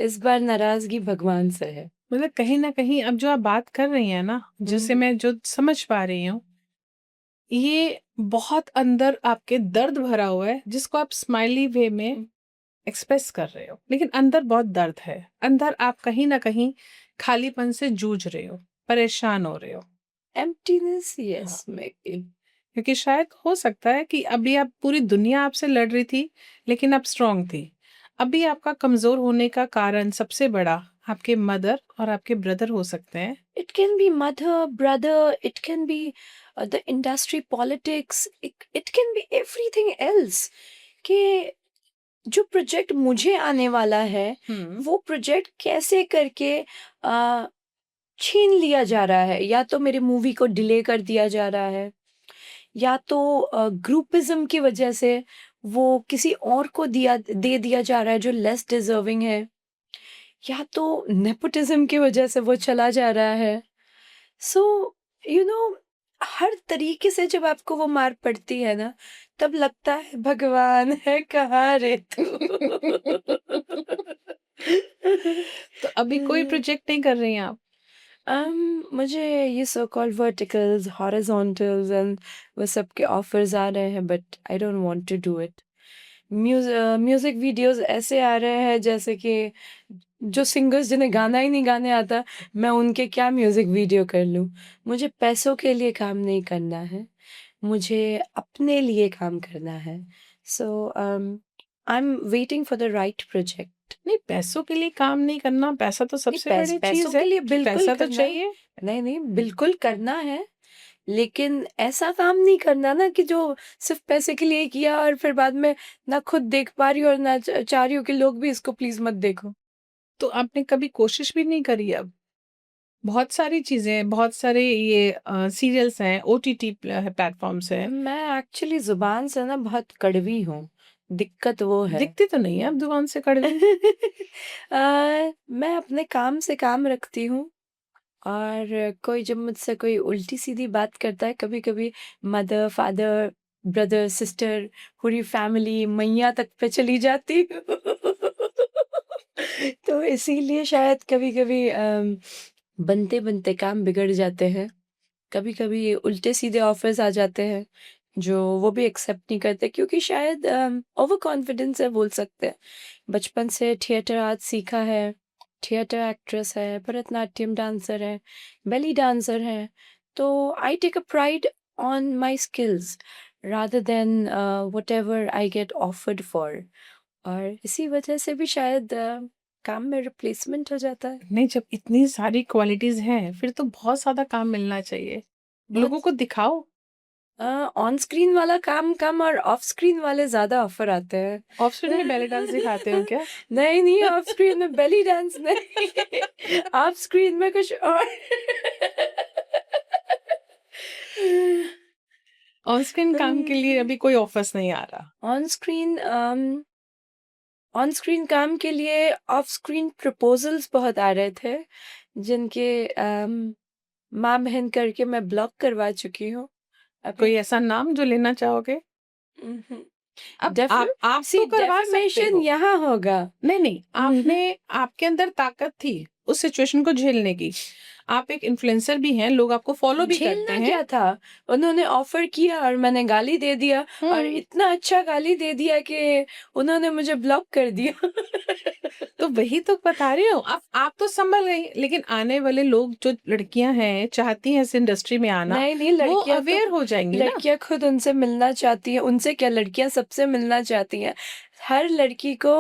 इस बार नाराजगी भगवान से है। मतलब कहीं न कहीं अब जो आप बात कर रही हैं ना, जिससे मैं जो समझ पा रही हूँ, ये बहुत अंदर आपके दर्द भरा हुआ है, जिसको आप स्माइली वे में एक्सप्रेस कर रहे हो, लेकिन अंदर बहुत दर्द है। अंदर आप कहीं न कहीं खालीपन से जूझ रहे हो, परेशान हो रहे हो। एम्प्टीनेस, हाँ। Yes may be. क्योंकि शायद हो सकता है कि अभी आप पूरी दुनिया आपसे लड़ रही थी, लेकिन आप स्ट्रॉन्ग थी। अभी आपका कमज़ोर होने का कारण सबसे बड़ा आपके मदर और आपके ब्रदर हो सकते हैं। It can be mother, brother, it can be the industry, politics, it can be everything else. कि जो प्रोजेक्ट मुझे आने वाला है हुँ। वो प्रोजेक्ट कैसे करके अ, छीन लिया जा रहा है, या तो मेरी मूवी को डिले कर दिया जा रहा है, या तो ग्रुपिज्म की वजह से वो किसी और को दे दिया जा रहा है जो लेस डिजर्विंग है, या तो नेपोटिज्म की वजह से वो चला जा रहा है। सो यू नो हर तरीके से जब आपको वो मार पड़ती है ना, तब लगता है भगवान है कहाँ रे तू? तो अभी कोई प्रोजेक्ट नहीं कर रही हैं आप? मुझे ये so called verticals, horizontals and वो सब के ऑफर्स आ रहे हैं, but I don't want to do it. Music videos ऐसे आ रहे हैं जैसे कि जो सिंगर्स जिन्हें गाना ही नहीं गाने आता, मैं उनके क्या म्यूजिक वीडियो कर लूं। मुझे पैसों के लिए काम नहीं करना है, मुझे अपने लिए काम करना है। So I am waiting for the right project. नहीं, पैसों के लिए काम नहीं करना, पैसा तो नहीं, सबसे बड़ी पैसों चीज है के लिए कि बिल्कुल पैसा तो करना है। चाहिए। नहीं नहीं, बिल्कुल करना है, लेकिन ऐसा काम नहीं करना ना कि जो सिर्फ पैसे के लिए किया और फिर बाद में ना खुद देख पा रही हो और ना चाह रही हो कि लोग भी इसको प्लीज मत देखो। तो आपने कभी कोशिश भी नहीं करी? अब बहुत सारी चीजें, बहुत सारे ये सीरियल्स हैं, ओटीटी प्लेटफॉर्म्स हैं। मैं एक्चुअली जुबान से ना बहुत कड़वी हूँ, दिक्कत वो है। दिखती तो नहीं है आप दुकान से कड़वी। मैं अपने काम से काम रखती हूँ, और कोई जब मुझसे कोई उल्टी सीधी बात करता है, कभी कभी मदर फादर ब्रदर सिस्टर पूरी फैमिली मैया तक पे चली जाती हूँ। तो इसीलिए शायद कभी कभी बनते बनते काम बिगड़ जाते हैं। कभी कभी उल्टे सीधे ऑफर्स आ जाते हैं जो वो भी एक्सेप्ट नहीं करते, क्योंकि शायद ओवर कॉन्फिडेंस है, बोल सकते हैं। बचपन से थिएटर आर्ट सीखा है, थिएटर एक्ट्रेस है, भरतनाट्यम डांसर है, बेली डांसर है। तो I take a pride on my skills rather than whatever I get offered for. और इसी वजह से भी शायद काम में रिप्लेसमेंट हो जाता है। नहीं, जब इतनी सारी क्वालिटीज हैं फिर तो बहुत ज्यादा काम मिलना चाहिए। बहुत लोगों को दिखाओ। ऑन स्क्रीन वाला काम कम और ऑफ स्क्रीन वाले ज्यादा ऑफर आते हैं। ऑफ स्क्रीन में बैले डांस दिखाते हो क्या? नहीं नहीं, ऑफ स्क्रीन में बेली डांस नहीं, ऑफ स्क्रीन में कुछ और। ऑन स्क्रीन काम के लिए अभी कोई ऑफर्स नहीं आ रहा। ऑन स्क्रीन ऑन स्क्रीन काम के लिए ऑफ स्क्रीन प्रपोजल्स बहुत आ रहे थे, जिनके माँ बहन करके मैं ब्लॉक करवा चुकी हूँ अभी। कोई ऐसा नाम जो लेना चाहोगे? अब आप तो करवा सकते डेफिमेशन हो। यहाँ होगा। नहीं नहीं, आपने आपके अंदर ताकत थी उस सिचुएशन को झेलने की। आप एक इन्फ्लुएंसर भी हैं, लोग आपको फॉलो भी करते झेलना हैं। क्या था, उन्होंने ऑफर किया और मैंने गाली दे दिया, और इतना अच्छा गाली दे दिया कि उन्होंने मुझे ब्लॉक कर दिया। तो वही तो बता रही हूँ। आप तो संभल गई, लेकिन आने वाले लोग जो लड़कियां हैं चाहती हैं इस इंडस्ट्री में आना, नहीं नहीं, वो लड़कियां अवेयर तो हो जाएंगी ना। लड़कियां खुद उनसे मिलना चाहती हैं। उनसे क्या, लड़कियां सबसे मिलना चाहती हैं। हर लड़की को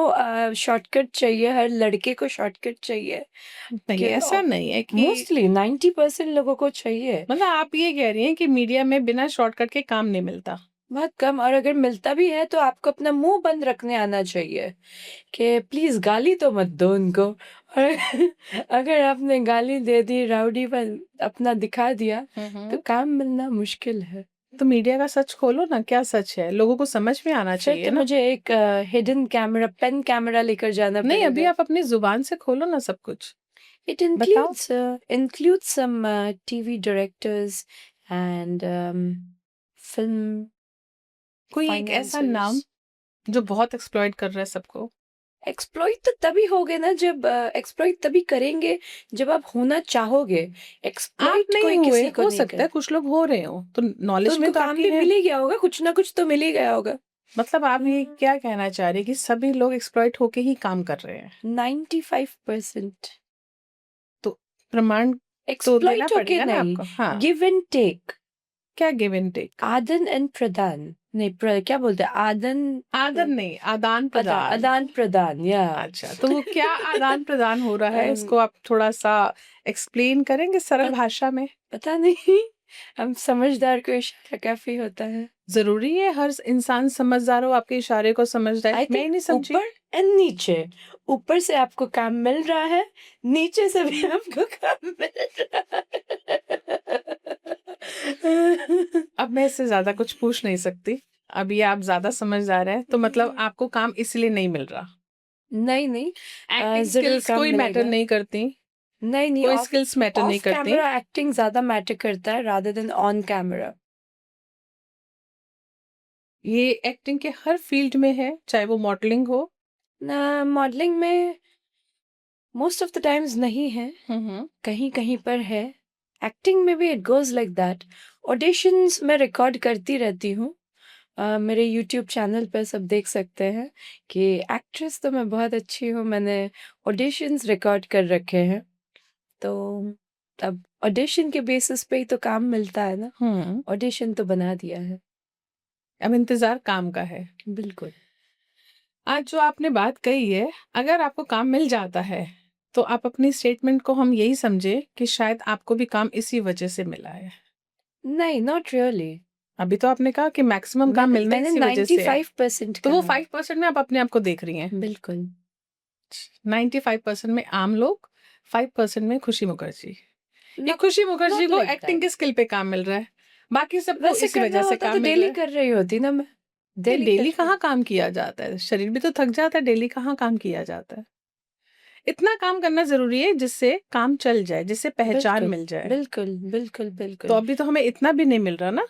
शॉर्टकट चाहिए, हर लड़के को शॉर्टकट चाहिए। नहीं, ऐसा नहीं है कि मोस्टली 90% लोगों को चाहिए। मतलब आप ये कह रही हैं कि मीडिया में बिना शॉर्टकट के काम नहीं मिलता। बहुत कम, और अगर मिलता भी है तो आपको अपना मुंह बंद रखने आना चाहिए कि प्लीज गाली तो मत दो उनको। और अगर आपने गाली दे दी, राउडी पर अपना दिखा दिया, तो काम मिलना मुश्किल है। तो मीडिया का सच खोलो ना, क्या सच है, लोगों को समझ में आना फिर चाहिए तो ना। मुझे एक हिडन कैमरा, पेन कैमरा लेकर जाना नहीं, अभी पड़ेगा। आप अपनी जुबान से खोलो ना सब कुछ। It बताओ। includes some TV directors and film कोई एक ऐसा नाम financiers। जो बहुत एक्सप्लॉइट कर रहा है सबको। एक्सप्लॉइट तो तभी होगे ना, जब एक्सप्लॉइट तभी करेंगे जब आप होना चाहोगे। आप एक्सप्लॉइट नहीं कोई हुए, किसी को हो नहीं सकता है कर, कुछ लोग हो रहे हो, तो तो नॉलेज में उनको तो काम आपकी भी है। मिल ही गया होगा, कुछ ना कुछ तो मिल ही गया होगा। मतलब आप ये क्या कहना चाह रहे हैं कि सभी लोग एक्सप्लॉइट होके ही काम कर रहे हैं? 95%। तो प्रमाण तो देना एक्सप्लॉइट होके पड़ेगा ना नहीं, आपको। हाँ, गिव एंड टेक, क्या गिव एंड टेक? आदन एंड प्रदान। नहीं, क्या बोलते हैं, आदर नहीं, आदान प्रदान। आदान प्रदान, या अच्छा, तो वो क्या आदान प्रदान हो रहा है, इसको आप थोड़ा सा एक्सप्लेन करेंगे सरल भाषा में? पता नहीं, हम समझदार को इशारा काफी होता है। जरूरी है हर इंसान समझदार हो, आपके इशारे को समझ जाए? आई मैं ही नहीं थिंक समझी। ऊपर एंड नीचे, ऊपर से आपको काम मिल रहा है, नीचे से भी आपको काम मिल रहा है। अब मैं इससे ज्यादा कुछ पूछ नहीं सकती। अभी आप ज्यादा समझदार हैं, तो मतलब आपको काम इसलिए नहीं मिल रहा। नहीं नहीं, एक्टिंग जरूर स्किल्स काम कोई मैटर मिलेगा। नहीं करती। नहीं नहीं, कोई ऑफ स्किल्स मैटर नहीं ऑफ करती? कैमरा एक्टिंग ज्यादा मैटर करता है रादर देन ऑन कैमरा। ये एक्टिंग के हर फील्ड में है, चाहे वो मॉडलिंग हो? ना, मॉडलिंग में मोस्ट ऑफ द टाइम्स नहीं है, हम्म। कहीं कहीं पर है। एक्टिंग में भी it goes like that. Auditions मैं रिकॉर्ड करती रहती हूँ। मेरे यूट्यूब चैनल पर सब देख सकते हैं कि एक्ट्रेस तो मैं बहुत अच्छी हूँ, मैंने ऑडिशंस रिकॉर्ड कर रखे हैं। तो अब ऑडिशन के बेसिस पे ही तो काम मिलता है ना। ऑडिशन तो बना दिया है। अब इंतजार काम का है। बिल्कुल। आज जो आपने बात कही है, अगर आपको काम मिल जाता है तो आप अपनी स्टेटमेंट को हम यही समझे कि शायद आपको भी काम इसी वजह से मिला है। नहीं, नॉट रियली। अभी तो आपने कहा कि मैक्सिमम काम मैंने मिलता मैंने इसी वजह से है, 95% तो वो कहा। 5% में आप अपने आप को देख रही हैं। बिल्कुल। 95% में आम लोग, 5% में खुशी मुखर्जी। ये नॉट खुशी मुखर्जी नॉट को लाइक एक्टिंग दैट। के स्किल पे काम मिल रहा है, बाकी सबको वैसे इसी करना वजह से होता काम तो मिल रहा डेली है। कर रही होती ना मैं। ये डेली डेली कर कहाँ काम किया जाता है? शरीर भी तो थक जाता है, डेली कहाँ काम किया जाता है? इतना काम करना जरूरी है जिससे काम चल जाए, जिससे पहचान बिल्कुल मिल जाए। बिल्कुल बिल्कुल तो बिल्कुल। अभी तो हमें इतना भी नहीं मिल रहा ना,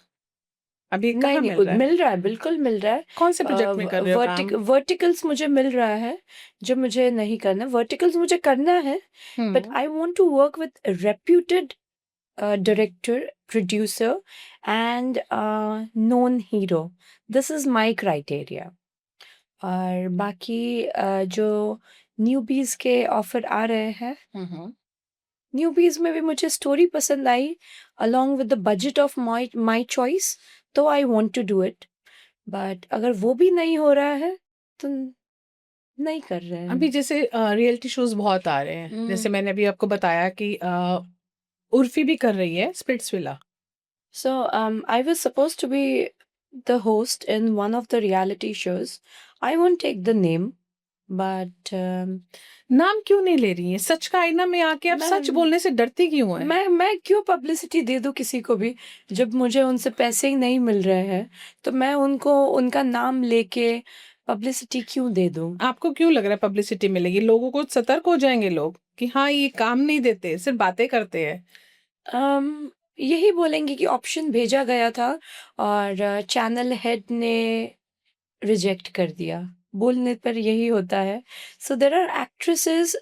अभी नहीं कहाँ नहीं, मिल रहा है? मिल रहा है, बिल्कुल मिल रहा है। कौन से प्रोजेक्ट में कर रहे हो काम? वर्टिकल्स मुझे मिल रहा है जो मुझे नहीं करना। वर्टिकल्स मुझे करना है, but hmm. I want to work with reputed director, producer, and known hero. This is my criteria. और बाकी जो न्यूबीज के ऑफर आ रहे हैं, हम्म। न्यूबीज में भी मुझे स्टोरी पसंद आई along with the budget of my choice, तो आई want to do it. But अगर वो भी नहीं हो रहा है तो नहीं कर रहे अभी हैं। जैसे रियलिटी शोज बहुत आ रहे हैं, जैसे Mm. मैंने अभी आपको बताया कि उर्फी भी कर रही है Splitsvilla. So I was supposed to be the host in one of the reality shows. I won't take the name, but नाम क्यों नहीं ले रही है? सच का आईना में आके आप सच मैं बोलने से डरती क्यों है? मैं क्यों पब्लिसिटी दे दूं किसी को भी, जब मुझे उनसे पैसे ही नहीं मिल रहे हैं, तो मैं उनको उनका नाम लेके पब्लिसिटी क्यों दे दूं? आपको क्यों लग रहा है पब्लिसिटी मिलेगी? लोगों को सतर्क हो जाएंगे लोग कि हाँ ये काम नहीं देते, सिर्फ बातें करते हैं। यही बोलेंगे कि ऑप्शन भेजा गया था और चैनल हेड ने रिजेक्ट कर दिया। बोलने पर यही होता है। So there are actresses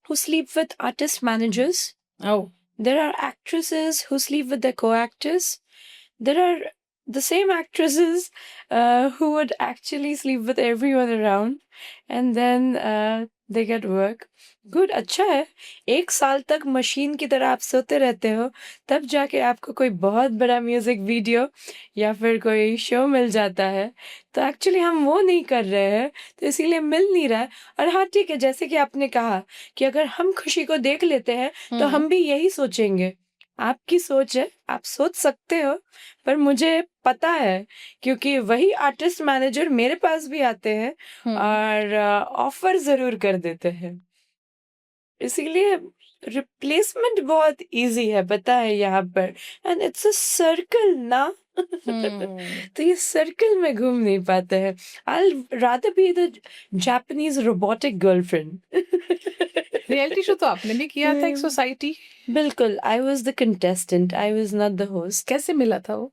who sleep with artist managers. Oh, There are actresses who sleep with their co-actors. There are the same actresses who would actually sleep with everyone around, and then they get work. Good, अच्छा है। 1 साल तक मशीन की तरह आप सोते रहते हो, तब जाके आपको कोई बहुत बड़ा म्यूजिक वीडियो या फिर कोई शो मिल जाता है। तो एक्चुअली हम वो नहीं कर रहे हैं, तो इसीलिए मिल नहीं रहा है। और हाँ ठीक है, जैसे कि आपने कहा कि अगर हम खुशी को देख लेते हैं तो हम भी यही सोचेंगे। आपकी सोच है, आप सोच सकते हो, पर मुझे पता है क्योंकि वही आर्टिस्ट मैनेजर मेरे पास भी आते हैं और ऑफर ज़रूर कर देते हैं। इसीलिए रिप्लेसमेंट बहुत ईज़ी है, पता है यहाँ पर। एंड इट्स अ सर्कल ना। तो ये सर्कल में घूम नहीं पाते हैं। I'll rather be the Japanese robotic girlfriend. Reality show तो आपने भी किया था, एक सोसाइटी। बिल्कुल, I was the contestant, I was not the host. कैसे मिला था वो?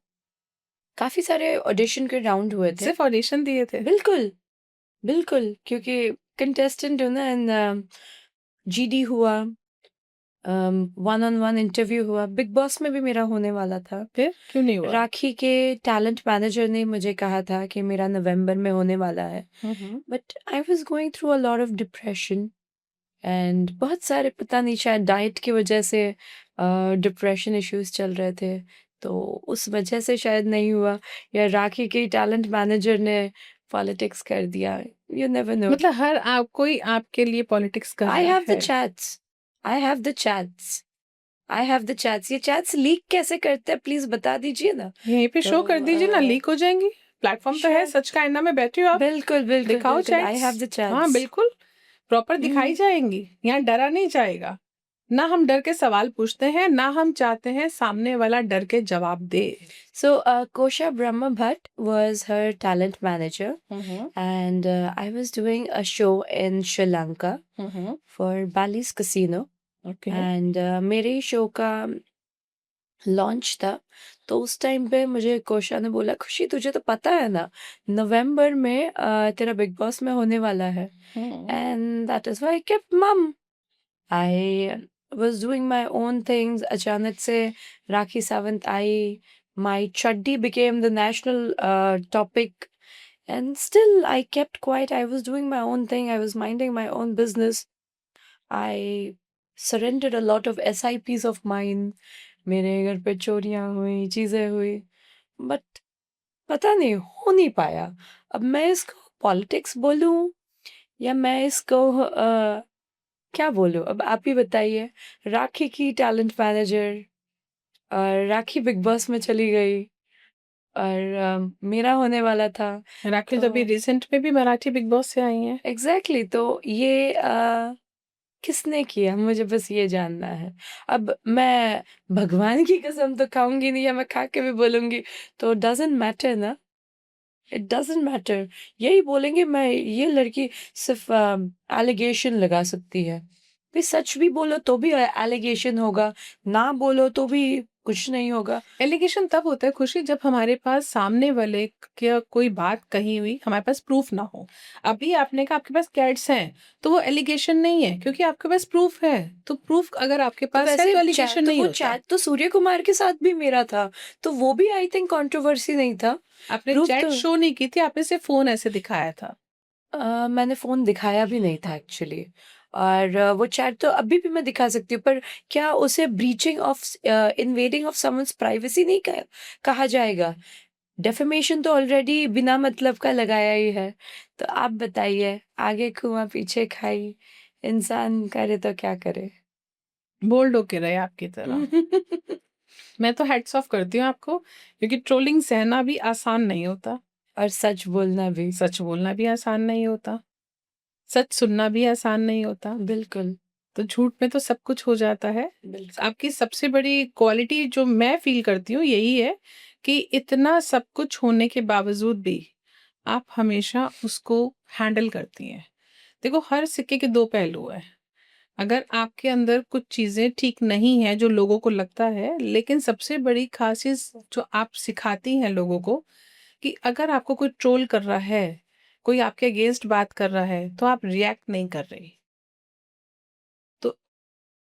काफ़ी सारे ऑडिशन के राउंड हुए थे। सिर्फ ऑडिशन दिए थे? बिल्कुल, बिल्कुल, क्योंकि कंटेस्टेंट हूँ ना। एंड जीडी हुआ, वन ऑन वन इंटरव्यू हुआ, बिग बॉस में भी मेरा होने वाला था। फिर क्यों नहीं हुआ? राखी के टैलेंट मैनेजर ने मुझे कहा था कि मेरा नवंबर में होने वाला है, but I was going through a lot of depression and बहुत सारे, पता नहीं, शायद डाइट की वजह से डिप्रेशन इश्यूज चल रहे थे, तो उस वजह से शायद नहीं हुआ, या राखी के टैलेंट मैनेजर ने पॉलिटिक्स कर दिया। You never no. मतलब हर आप कोई आपके लिए पॉलिटिक्स कर आई रहा हैव द है? Chats, I have the chats, I have the chats. ये चैट्स लीक कैसे करते हैं, प्लीज बता दीजिए ना। यहीं पे शो कर तो दीजिए ना, लीक हो जाएंगी। प्लेटफॉर्म तो है, sure. सच का आईना में बैठे हो आप, बिल्कुल बिल्कुल दिखाओ बिल्कुल, आई चैट्स। हैव द हाँ चैट्स। बिल्कुल, प्रॉपर दिखाई जाएंगी, यहाँ डरा नहीं जाएगा। ना हम डर के सवाल पूछते हैं, ना हम चाहते हैं सामने वाला डर के जवाब दे। So, Kosha Brahma Bhatt was her talent manager, and I was doing a show in Sri Lanka for Bali's Casino. Okay. And मेरे ही शो का लॉन्च था। तो उस टाइम पे मुझे कोशा ने बोला, खुशी तुझे तो पता है ना, नवंबर में तेरा बिग बॉस में होने वाला है। Hmm. And that is why I kept mum. I was doing my own things. अचानक से राखी सावंत आई, माय चड्डी became the national topic, and still I kept quiet. I was doing my own thing, I was minding my own business. I surrendered a lot of SIPs of mine. मेरे घर पे चोरियां हुई, चीजें हुई, बट पता नहीं, हो नहीं पाया। अब मैं इसको पॉलिटिक्स बोलूं या मैं इसको क्या बोलूं, अब आप ही बताइए। राखी की टैलेंट मैनेजर और राखी बिग बॉस में चली गई, और मेरा होने वाला था। राखी तो अभी तो रिसेंट में भी मराठी बिग बॉस से आई हैं। एग्जैक्टली exactly, तो ये किसने किया, मुझे बस ये जानना है। अब मैं भगवान की कसम तो खाऊंगी नहीं, या मैं खा के भी बोलूंगी तो डजंट मैटर ना, इट डजंट मैटर। यही बोलेंगे मैं, ये लड़की सिर्फ एलिगेशन लगा सकती है। भी सच भी बोलो तो भी एलिगेशन होगा, ना बोलो तो भी कुछ नहीं होगा। एलिगेशन तब होता है खुशी जब हमारे पास सामने वाले की कोई बात कही हुई हमारे पास प्रूफ ना हो। अभी आपने कहा आपके पास कैट्स हैं, तो वो एलिगेशन नहीं है क्योंकि आपके पास प्रूफ है। तो प्रूफ अगर आपके तो पास है वैसे तो एलिगेशन नहीं वो होता। चैट तो सूर्य कुमार के साथ भी मेरा था, तो वो भी आई थिंक कंट्रोवर्सी नहीं था। आपने प्रूफ चैट तो शो नहीं की थी, आपने सिर्फ फोन ऐसे दिखाया था। मैंने फ़ोन दिखाया भी नहीं था एक्चुअली। और वो चैट तो अभी भी मैं दिखा सकती हूँ, पर क्या उसे breaching of invading of someone's privacy नहीं कहा जाएगा? डेफेमेशन तो ऑलरेडी बिना मतलब का लगाया ही है। तो आप बताइए, आगे कुआँ पीछे खाई, इंसान करे तो क्या करे? बोल्ड होके रहे आपकी तरह। मैं तो हेड्स ऑफ करती हूँ आपको, क्योंकि ट्रोलिंग सहना भी आसान नहीं होता। और सच बोलना भी। सच बोलना भी आसान नहीं होता। सच सुनना भी आसान नहीं होता। बिल्कुल, तो झूठ में तो सब कुछ हो जाता है। बिल्कुल। आपकी सबसे बड़ी क्वालिटी जो मैं फील करती हूँ यही है कि इतना सब कुछ होने के बावजूद भी आप हमेशा उसको हैंडल करती हैं। देखो, हर सिक्के के दो पहलू हैं। अगर आपके अंदर कुछ चीज़ें ठीक नहीं हैं जो लोगों को लगता है, लेकिन सबसे बड़ी ख़ासियत जो आप सिखाती हैं लोगों को कि अगर आपको कोई ट्रोल कर रहा है, कोई आपके अगेंस्ट बात कर रहा है, तो आप रिएक्ट नहीं कर रही। तो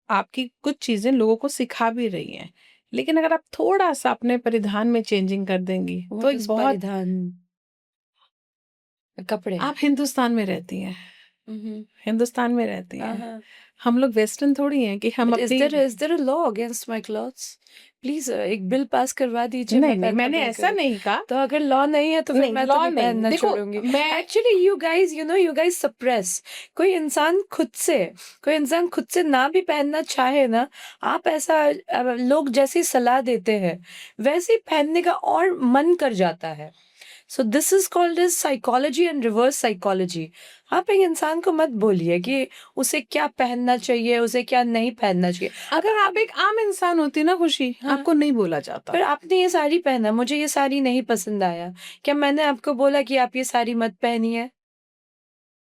आपकी कुछ चीज़ें लोगों को सिखा भी रही हैं। लेकिन अगर आप थोड़ा-सा अपने परिधान में चेंजिंग कर देंगी, तो व्हाट एक इज़ बहुत परिधान? कपड़े? आप हिंदुस्तान में रहती हैं, हुँ, हुँ। हिंदुस्तान में रहती हाँ, हैं। हाँ। हम लोग वेस्टर्न थोड़ी हैं कि हम बट अपनी is there a law against my clothes? Please एक बिल पास करवा दीजिए, नहीं, मैं नहीं, पहनना मैंने बंद ऐसा करूँ। नहीं कहा। तो अगर लॉ नहीं है तो फिर नहीं, मैं तो लॉ नहीं नहीं। पहनना देखो, छोड़ूँगी। मैं एक्चुअली यू गाइज़ सप्रेस। कोई इंसान खुद से ना भी पहनना चाहे ना, आप ऐसा लोग जैसी सलाह देते हैं, वैसे ही पहनने का और मन कर जाता है। So this is called age psychology and reverse psychology. आप एक इंसान को मत बोलिए कि उसे क्या पहनना चाहिए, उसे क्या नहीं पहनना चाहिए। अगर आप एक आम इंसान होती ना खुशी, हाँ, आपको नहीं बोला जाता। पर आपने ये साड़ी पहना, मुझे ये साड़ी नहीं पसंद आया। क्या मैंने आपको बोला कि आप ये साड़ी मत पहनिए?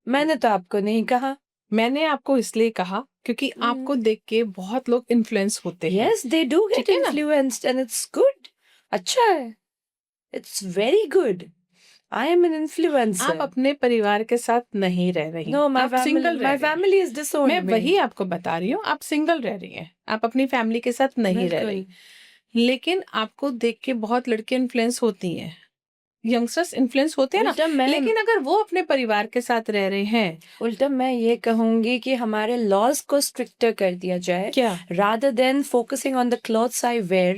मैंने तो आपको नहीं कहा। मैंने आपको इसलिए कहा क्योंकि हुँ। आपको देख के बहुत लोग इन्फ्लुएंस होते हैं। येस, दे डू गेट ठीक है ना? Influenced and it's good. अच्छा है, it's very good. I am an आप इन्फ्लुएंसर। अपने परिवार के साथ नहीं रह रही, नो, आप सिंगल रह माय रही हैं। फैमिली इज़ डिसोन्ड मैं मी। वही आपको बता रही हूँ, आप सिंगल रह रही हैं। आप अपनी फैमिली के साथ नहीं रह बिल्कुल। रही। लेकिन आपको देख के बहुत लड़कियाँ इन्फ्लुएंस होती हैं। यंगस्टर्स इन्फ्लुएंस होते हैं ना, लेकिन अगर वो अपने परिवार के साथ रह रहे हैं। उल्टा मैं ये कहूँगी कि हमारे लॉज़ को स्ट्रिक्टर कर दिया जाए, क्या? rather than focusing on the clothes I wear,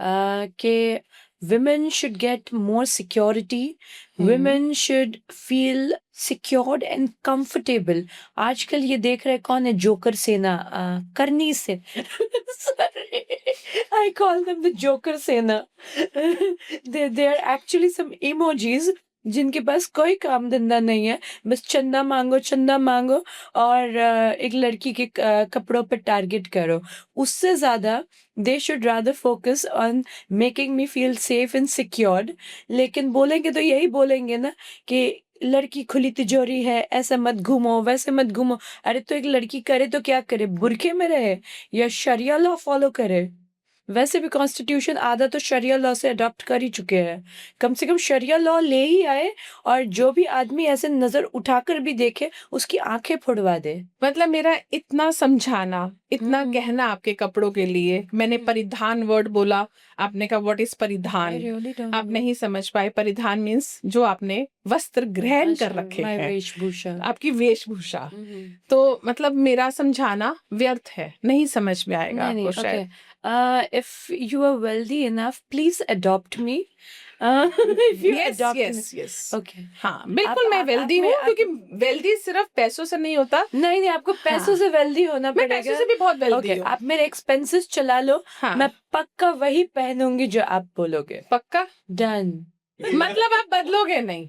कि women should get more security, women should feel secured and comfortable. आजकल ये देख रहे कौन है जोकर सेना, करनी से sorry, I call them the joker सेना. they are actually some emojis जिनके पास कोई काम धंधा नहीं है, बस चंदा मांगो और एक लड़की के कपड़ों पे टारगेट करो। उससे ज़्यादा they should rather focus on making me feel safe and secured. लेकिन बोलेंगे तो यही बोलेंगे ना कि लड़की खुली तिजोरी है, ऐसा मत घूमो, वैसे मत घूमो। अरे तो एक लड़की करे तो क्या करे, बुरखे में रहे या शरिया लॉ फॉलो करे? वैसे भी कॉन्स्टिट्यूशन आधा तो शरिया लॉ से अडॉप्ट कर ही चुके हैं। कम से कम शरिया लॉ ले ही आए, और जो भी आदमी ऐसे नजर उठाकर भी देखे उसकी आंखें फोड़वा दे। मतलब मेरा इतना समझाना, इतना हम्म। कहना आपके कपड़ों के लिए, मैंने परिधान वर्ड बोला, आपने कहा व्हाट इज I परिधान, really don't आप know. नहीं समझ पाए। परिधान मीन्स जो आपने वस्त्र ग्रहण कर अच्छा, रखे my हैं, वेशभूषा। आपकी वेशभूषा। हम्म। तो मतलब मेरा समझाना व्यर्थ है, नहीं समझ में आएगा नहीं नहीं, आपको ओके। शायद। If you are wealthy enough, please adopt me. If you yes adopt me, yes yes, okay. हाँ आप बिल्कुल मैं आप वेल्दी हूँ, आप क्योंकि वेल्दी सिर्फ पैसों से नहीं होता। नहीं नहीं, आपको पैसों हाँ, से वेल्दी होना मैं पैसों पड़ेगा। से भी बहुत वेल्दी ओके, हूँ। आप मेरे एक्सपेंसेस चला लो, हाँ मैं पक्का वही पहनूंगी जो आप बोलोगे। पक्का, डन। मतलब आप बदलोगे नहीं?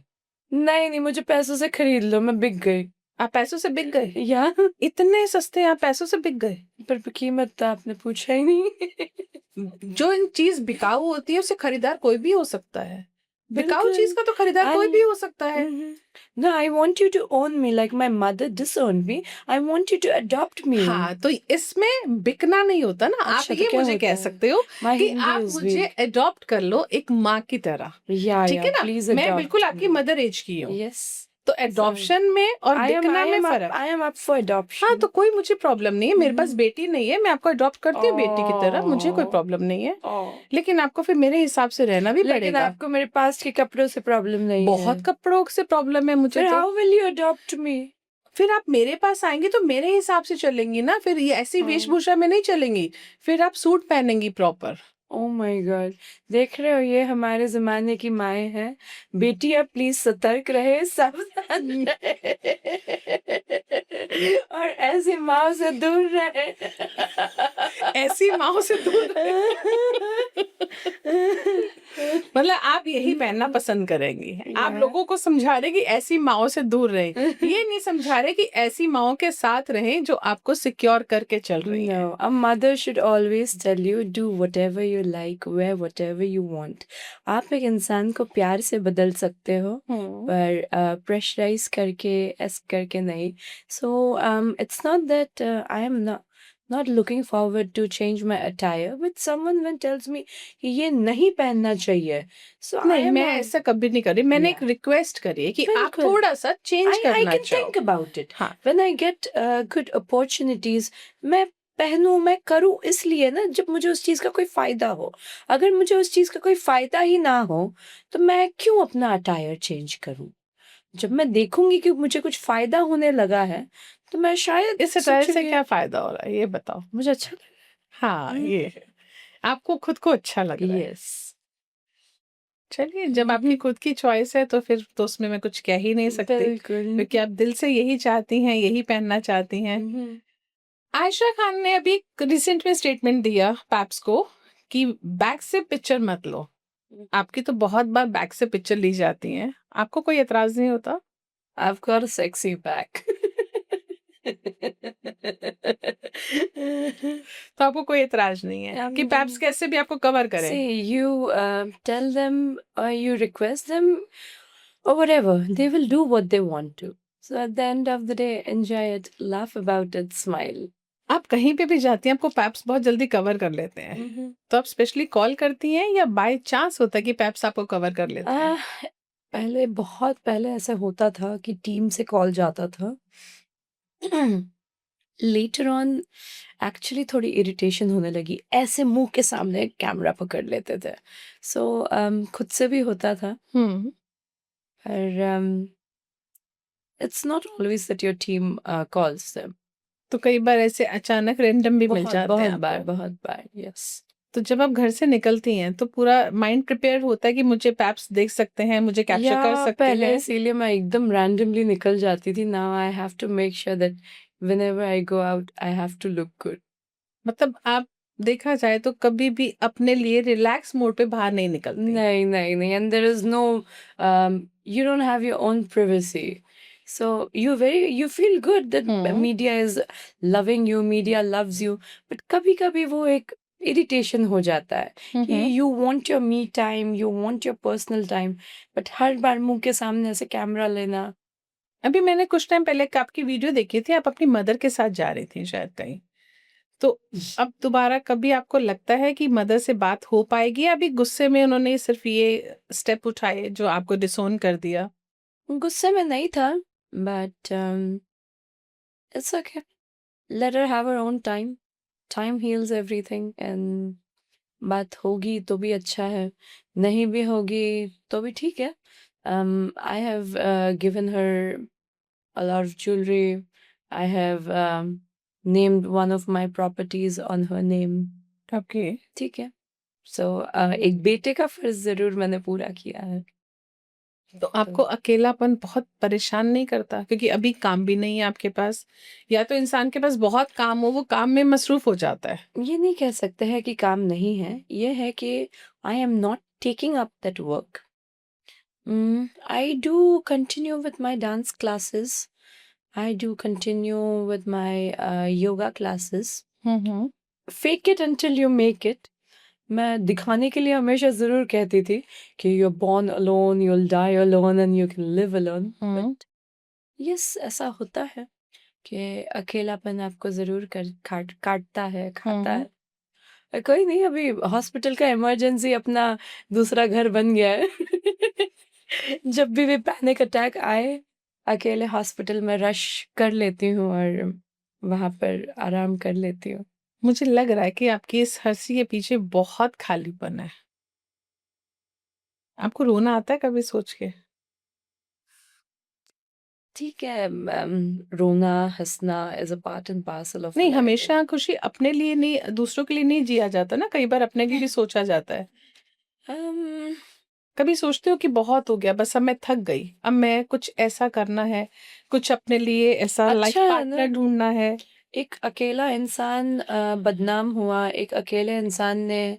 नहीं नहीं, मुझे पैसों से खरीद लो, मैं बिक गई। आप पैसों से बिक गए? या इतने सस्ते आप पैसों से बिक गए? पर कीमत तो आपने पूछा ही नहीं। जो इन चीज बिकाऊ होती है उसे खरीदार कोई भी हो सकता है। बिकाऊ चीज बिल्कुल। का तो खरीदार कोई भी हो सकता है। No, I want you to own me like my mother disowned me. I want you to adopt me. हाँ, तो इसमें बिकना नहीं होता ना। आप अच्छा, तो ये क्या मुझे होता कह है? सकते हो My कि Hindi आप is मुझे weak. अडॉप्ट कर लो एक माँ की तरह, Yeah, ठीक है yeah. ना? Please मैं adopt बिल्कुल आपकी me. मदर एज की हूँ। Yes. तो एडॉप्शन में और बिकना में फर्क। I am up for adoption. हाँ, तो कोई मुझे प्रॉब्लम नहीं है, मेरे पास बेटी नहीं है, मैं आपको अडॉप्ट करती हूँ बेटी की तरह, मुझे कोई Oh. प्रॉब्लम नहीं है। Oh. लेकिन आपको फिर मेरे हिसाब से रहना भी लेकिन पड़ेगा। आपको मेरे पास के कपड़ों से प्रॉब्लम नहीं है। बहुत कपड़ों से प्रॉब्लम है मुझे फिर तो। how will you adopt me? फिर आप मेरे पास आएंगी तो मेरे हिसाब से चलेंगी ना, फिर ये ऐसी हाँ। वेशभूषा में नहीं चलेंगी, फिर आप सूट पहनेंगी प्रॉपर। ओह माय गॉड, देख रहे हो, ये हमारे जमाने की माएँ हैं। बेटियां प्लीज सतर्क रहे, सावधान रहे और ऐसी माँ से दूर रहे। ऐसी माँ से दूर मतलब आप यही पहनना पसंद करेंगी। आप Yeah. लोगों को समझा रहे कि ऐसी माओ से दूर रहें, ये नहीं समझा रहे कि ऐसी माओ के साथ रहें जो आपको सिक्योर करके चल रही है। No, a mother should always tell you, do whatever you like, wear whatever you want. आप एक इंसान को प्यार से बदल सकते हो, पर प्रेशराइज करके, ऐसे करके नहीं। So it's not that I am not looking forward to change my attire with someone when tells me कि ये नहीं पहनना चाहिए. So I नहीं, am मैं ऐसा कभी नहीं करी, मैंने एक Yeah. रिक्वेस्ट करी है कि आप बिल्कुल। थोड़ा सा चेंज I करना can चाहो। think about it. हाँ, When I get good opportunities, मैं पहनूं, मैं करूं, इसलिए ना जब मुझे उस चीज का कोई फायदा हो। अगर मुझे उस चीज का कोई फायदा ही ना हो तो मैं क्यों अपना अटायर चेंज करूं? जब मैं देखूंगी कि मुझे कुछ फायदा होने लगा है तो मैं शायद इस अटायर से सोचूंगी, क्या फायदा हो रहा है ये बताओ। मुझे अच्छा लगा। हाँ, ये है। आपको खुद को अच्छा लग रहा है। यस। चलिए, जब आपकी खुद की चॉइस है तो फिर तो उसमें मैं कुछ कह ही नहीं सकती, बिल्कुल। क्योंकि आप दिल से यही चाहती हैं, यही पहनना चाहती हैं। आयशा खान ने अभी रिसेंट में स्टेटमेंट दिया पैप्स को कि बैक से पिक्चर मत लो। आपकी तो बहुत बार बैक से पिक्चर ली जाती हैं, आपको कोई एतराज नहीं होता? I've got a sexy back. तो आपको कोई एतराज नहीं है कि पैप्स कैसे भी आपको कवर करें? See, you tell them or you request them or whatever, they will do what they want to. So at the end of the day, enjoy it, laugh about it, smile. आप कहीं पे भी जाती हैं, आपको पैप्स बहुत जल्दी कवर कर लेते हैं, तो आप स्पेशली कॉल करती हैं या बाय चांस होता है कि पैप्स आपको कवर कर लेते हैं? पहले, बहुत पहले ऐसा होता था कि टीम से कॉल जाता था। लेटर ऑन एक्चुअली थोड़ी इरिटेशन होने लगी, ऐसे मुंह के सामने कैमरा पकड़ लेते थे। सो खुद से भी होता था, पर it's not always that your team calls them. तो कई बार ऐसे अचानक रैंडम भी मिल बहुत जाते हैं बहुत आपको। बार, यस। तो जब आप घर से निकलती हैं तो पूरा माइंड प्रिपेयर होता है कि मुझे पैप्स देख सकते हैं, मुझे कैप्चर कर सकते पहले हैं। इसीलिए मैं एकदम रैंडमली निकल जाती थी। Now I have to make sure that whenever I go out I have to look good. मतलब आप देखा जाए तो कभी भी अपने लिए रिलैक्स मोड पे बाहर नहीं निकलती। नहीं, and there is no you don't have your own privacy, so you feel good that media is loving you, media loves you, but कभी कभी वो एक इरिटेशन हो जाता है कि hmm. You want your me time, you want your personal time, but हर बार मुंह के सामने ऐसे कैमरा लेना। अभी मैंने कुछ टाइम पहले एक आपकी वीडियो देखी थी, आप अपनी मदर के साथ जा रही थी शायद कहीं, तो अब दोबारा कभी आपको लगता है कि मदर से बात हो पाएगी, या अभी गुस्से में उन्होंने सिर्फ ये स्टेप उठाए जो आपको डिसोन कर दिया? गुस्से में नहीं था, but it's okay, let her have her own time, time heals everything, and बात होगी तो भी अच्छा है, नहीं भी होगी तो भी ठीक है। I have given her a lot of jewelry. I have named one of my properties on her name. Okay. ठीक है। सो एक बेटे का फर्ज जरूर मैंने पूरा किया है। तो आपको अकेलापन बहुत परेशान नहीं करता, क्योंकि अभी काम भी नहीं है आपके पास, या तो इंसान के पास बहुत काम हो, वो काम में मसरूफ हो जाता है? ये नहीं कह सकते हैं कि काम नहीं है, ये है कि I am not taking up that work. I do continue with my dance classes, I do continue with my yoga classes. Hmm. Fake it until you make it। मैं दिखाने के लिए हमेशा ज़रूर कहती थी कि you are born alone, you will die alone and you can live alone, but yes, ऐसा होता है कि अकेलापन आपको ज़रूर काटता है, खाता है। कोई नहीं, अभी हॉस्पिटल का इमरजेंसी अपना दूसरा घर बन गया है। जब भी पैनिक अटैक आए, अकेले हॉस्पिटल में रश कर लेती हूँ और वहाँ पर आराम कर लेती हूँ। मुझे लग रहा है कि आपकी इस हंसी के पीछे बहुत खालीपन है। आपको रोना आता है कभी सोच के? ठीक है, रोना, हँसना is a part and parcel of नहीं, लाइफ। हमेशा खुशी अपने लिए नहीं, दूसरों के लिए नहीं जिया जाता ना, कई बार अपने लिए भी सोचा जाता है। अम, कभी सोचते हो कि बहुत हो गया, बस अब मैं थक गई, अब मैं कुछ ऐसा करना है, कुछ अपने लिए ऐसा लाइफ अच्छा है ना, पार्टनर ढूँढना है? एक अकेला इंसान बदनाम हुआ, एक अकेले इंसान ने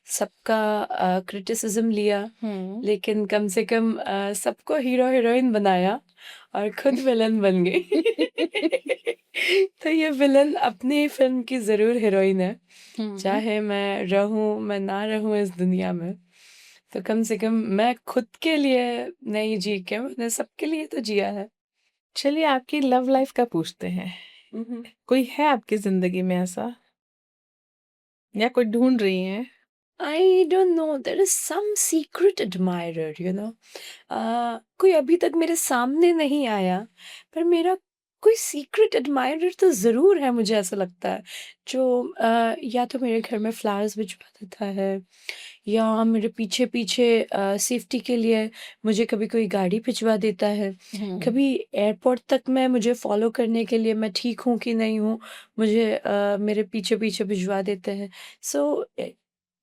सबका क्रिटिसिज्म लिया, लेकिन कम से कम सबको हीरो हीरोइन बनाया और खुद विलन बन गई। तो ये विलन अपनी फिल्म की ज़रूर हीरोइन है, चाहे मैं रहूं मैं ना रहूं इस दुनिया में, तो कम से कम मैं खुद के लिए नहीं जी के मैंने सबके लिए तो जिया है। चलिए, आपकी लव लाइफ का पूछते हैं। हम्म। कोई है आपकी ज़िंदगी में ऐसा, या कोई ढूँढ रही हैं? I don't know, there is some secret admirer, you know। कोई अभी तक मेरे सामने नहीं आया, पर मेरा कोई सीक्रेट एडमायरर तो ज़रूर है, मुझे ऐसा लगता है, जो या तो मेरे घर में फ्लावर्स भिजवा देता है, या मेरे पीछे पीछे सेफ्टी के लिए मुझे कभी कोई गाड़ी भिजवा देता है, कभी एयरपोर्ट तक में मुझे फॉलो करने के लिए, मैं ठीक हूँ कि नहीं हूँ, मुझे मेरे पीछे पीछे भिजवा देते हैं। सो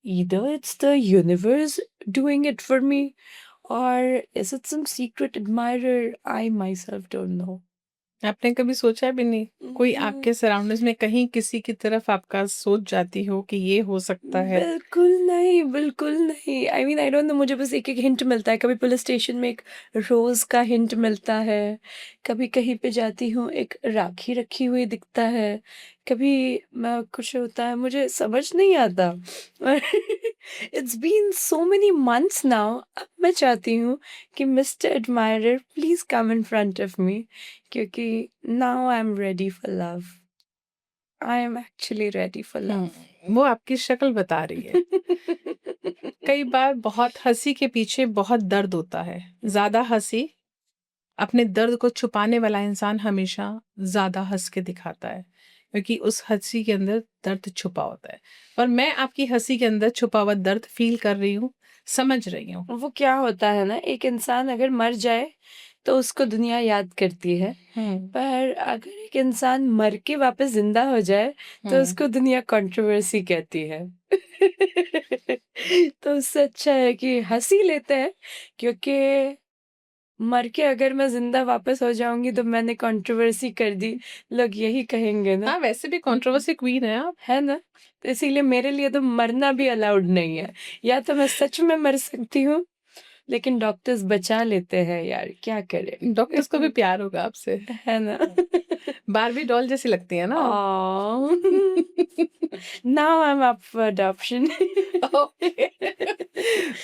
either it's the universe doing it for me, or is it some secret admirer I myself don't know। आपने कभी सोचा भी नहीं, कोई आपके सराउंडिंग्स में कहीं किसी की तरफ आपका सोच जाती हो कि ये हो सकता है? बिल्कुल नहीं, बिल्कुल नहीं। I mean I don't know, मुझे बस एक-एक हिंट मिलता है। कभी पुलिस स्टेशन में एक रोज़ का हिंट मिलता है, कभी कहीं पे जाती हूँ एक राखी रखी हुई दिखता है, कभी मैं कुछ होता है, मुझे समझ नहीं आता। और it's been so many months now, अब मैं चाहती हूँ कि mister admirer please come in front of me, क्योंकि now I am ready for love. I am actually ready for love. वो आपकी शक्ल बता रही है। कई बार बहुत हंसी के पीछे बहुत दर्द होता है। ज्यादा हंसी, अपने दर्द को छुपाने वाला इंसान हमेशा ज्यादा हंस के दिखाता है, क्योंकि उस हंसी के अंदर दर्द छुपा होता है। और मैं आपकी हंसी के अंदर छुपा हुआ दर्द फील कर रही हूँ, समझ रही हूँ। वो क्या होता है ना, एक इंसान अगर मर जाए तो उसको दुनिया याद करती है, पर अगर एक इंसान मर के वापस जिंदा हो जाए तो उसको दुनिया कंट्रोवर्सी कहती है। तो उससे अच्छा है कि हंसी लेते हैं, क्योंकि मर के अगर मैं जिंदा वापस हो जाऊंगी तो मैंने कंट्रोवर्सी कर दी, लोग यही कहेंगे ना। हाँ, वैसे भी कंट्रोवर्सी क्वीन है आप। है ना, तो इसीलिए मेरे लिए तो मरना भी अलाउड नहीं है। या तो मैं सच में मर सकती हूँ, लेकिन डॉक्टर्स बचा लेते हैं यार, क्या करें। डॉक्टर्स को भी प्यार होगा आपसे। है ना। बार्बी डॉल जैसी लगती है ना आप? Aw. Now I'm up for adoption. Okay.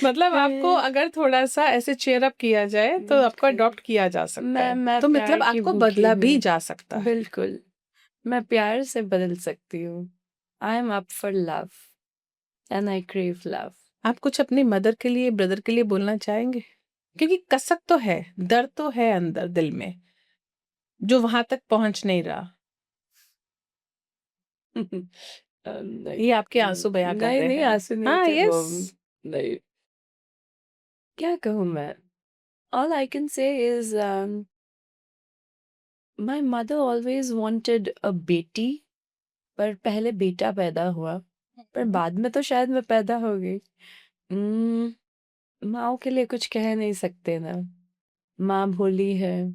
मतलब आपको अगर थोड़ा-सा ऐसे चीयर अप किया जाए तो आपको बिल्कुल। अडॉप्ट किया जा सकता है। मैं तो प्यार मतलब की आपको भूखी बदला भी हूँ। जा सकता है। बिल्कुल, मैं प्यार से बदल सकती हूँ। I am up for love and I crave love. आप कुछ अपनी मदर के लिए, ब्रदर के लिए बोलना चाहेंगे? क्योंकि कसक तो है, दर्द तो है अंदर दिल में, जो वहाँ तक पहुँच नहीं रहा। नहीं, ये आपके आँसू बयाँ कर नहीं, रहे नहीं, हैं। आंसू नहीं हाँ, थे वो। यस। नहीं, क्या कहूँ मैं? All I can say is my mother always wanted a बेटी, पर पहले बेटा पैदा हुआ, पर बाद में तो शायद मैं पैदा हो गई। माँओं के लिए कुछ कह नहीं सकते ना। माँ भोली है।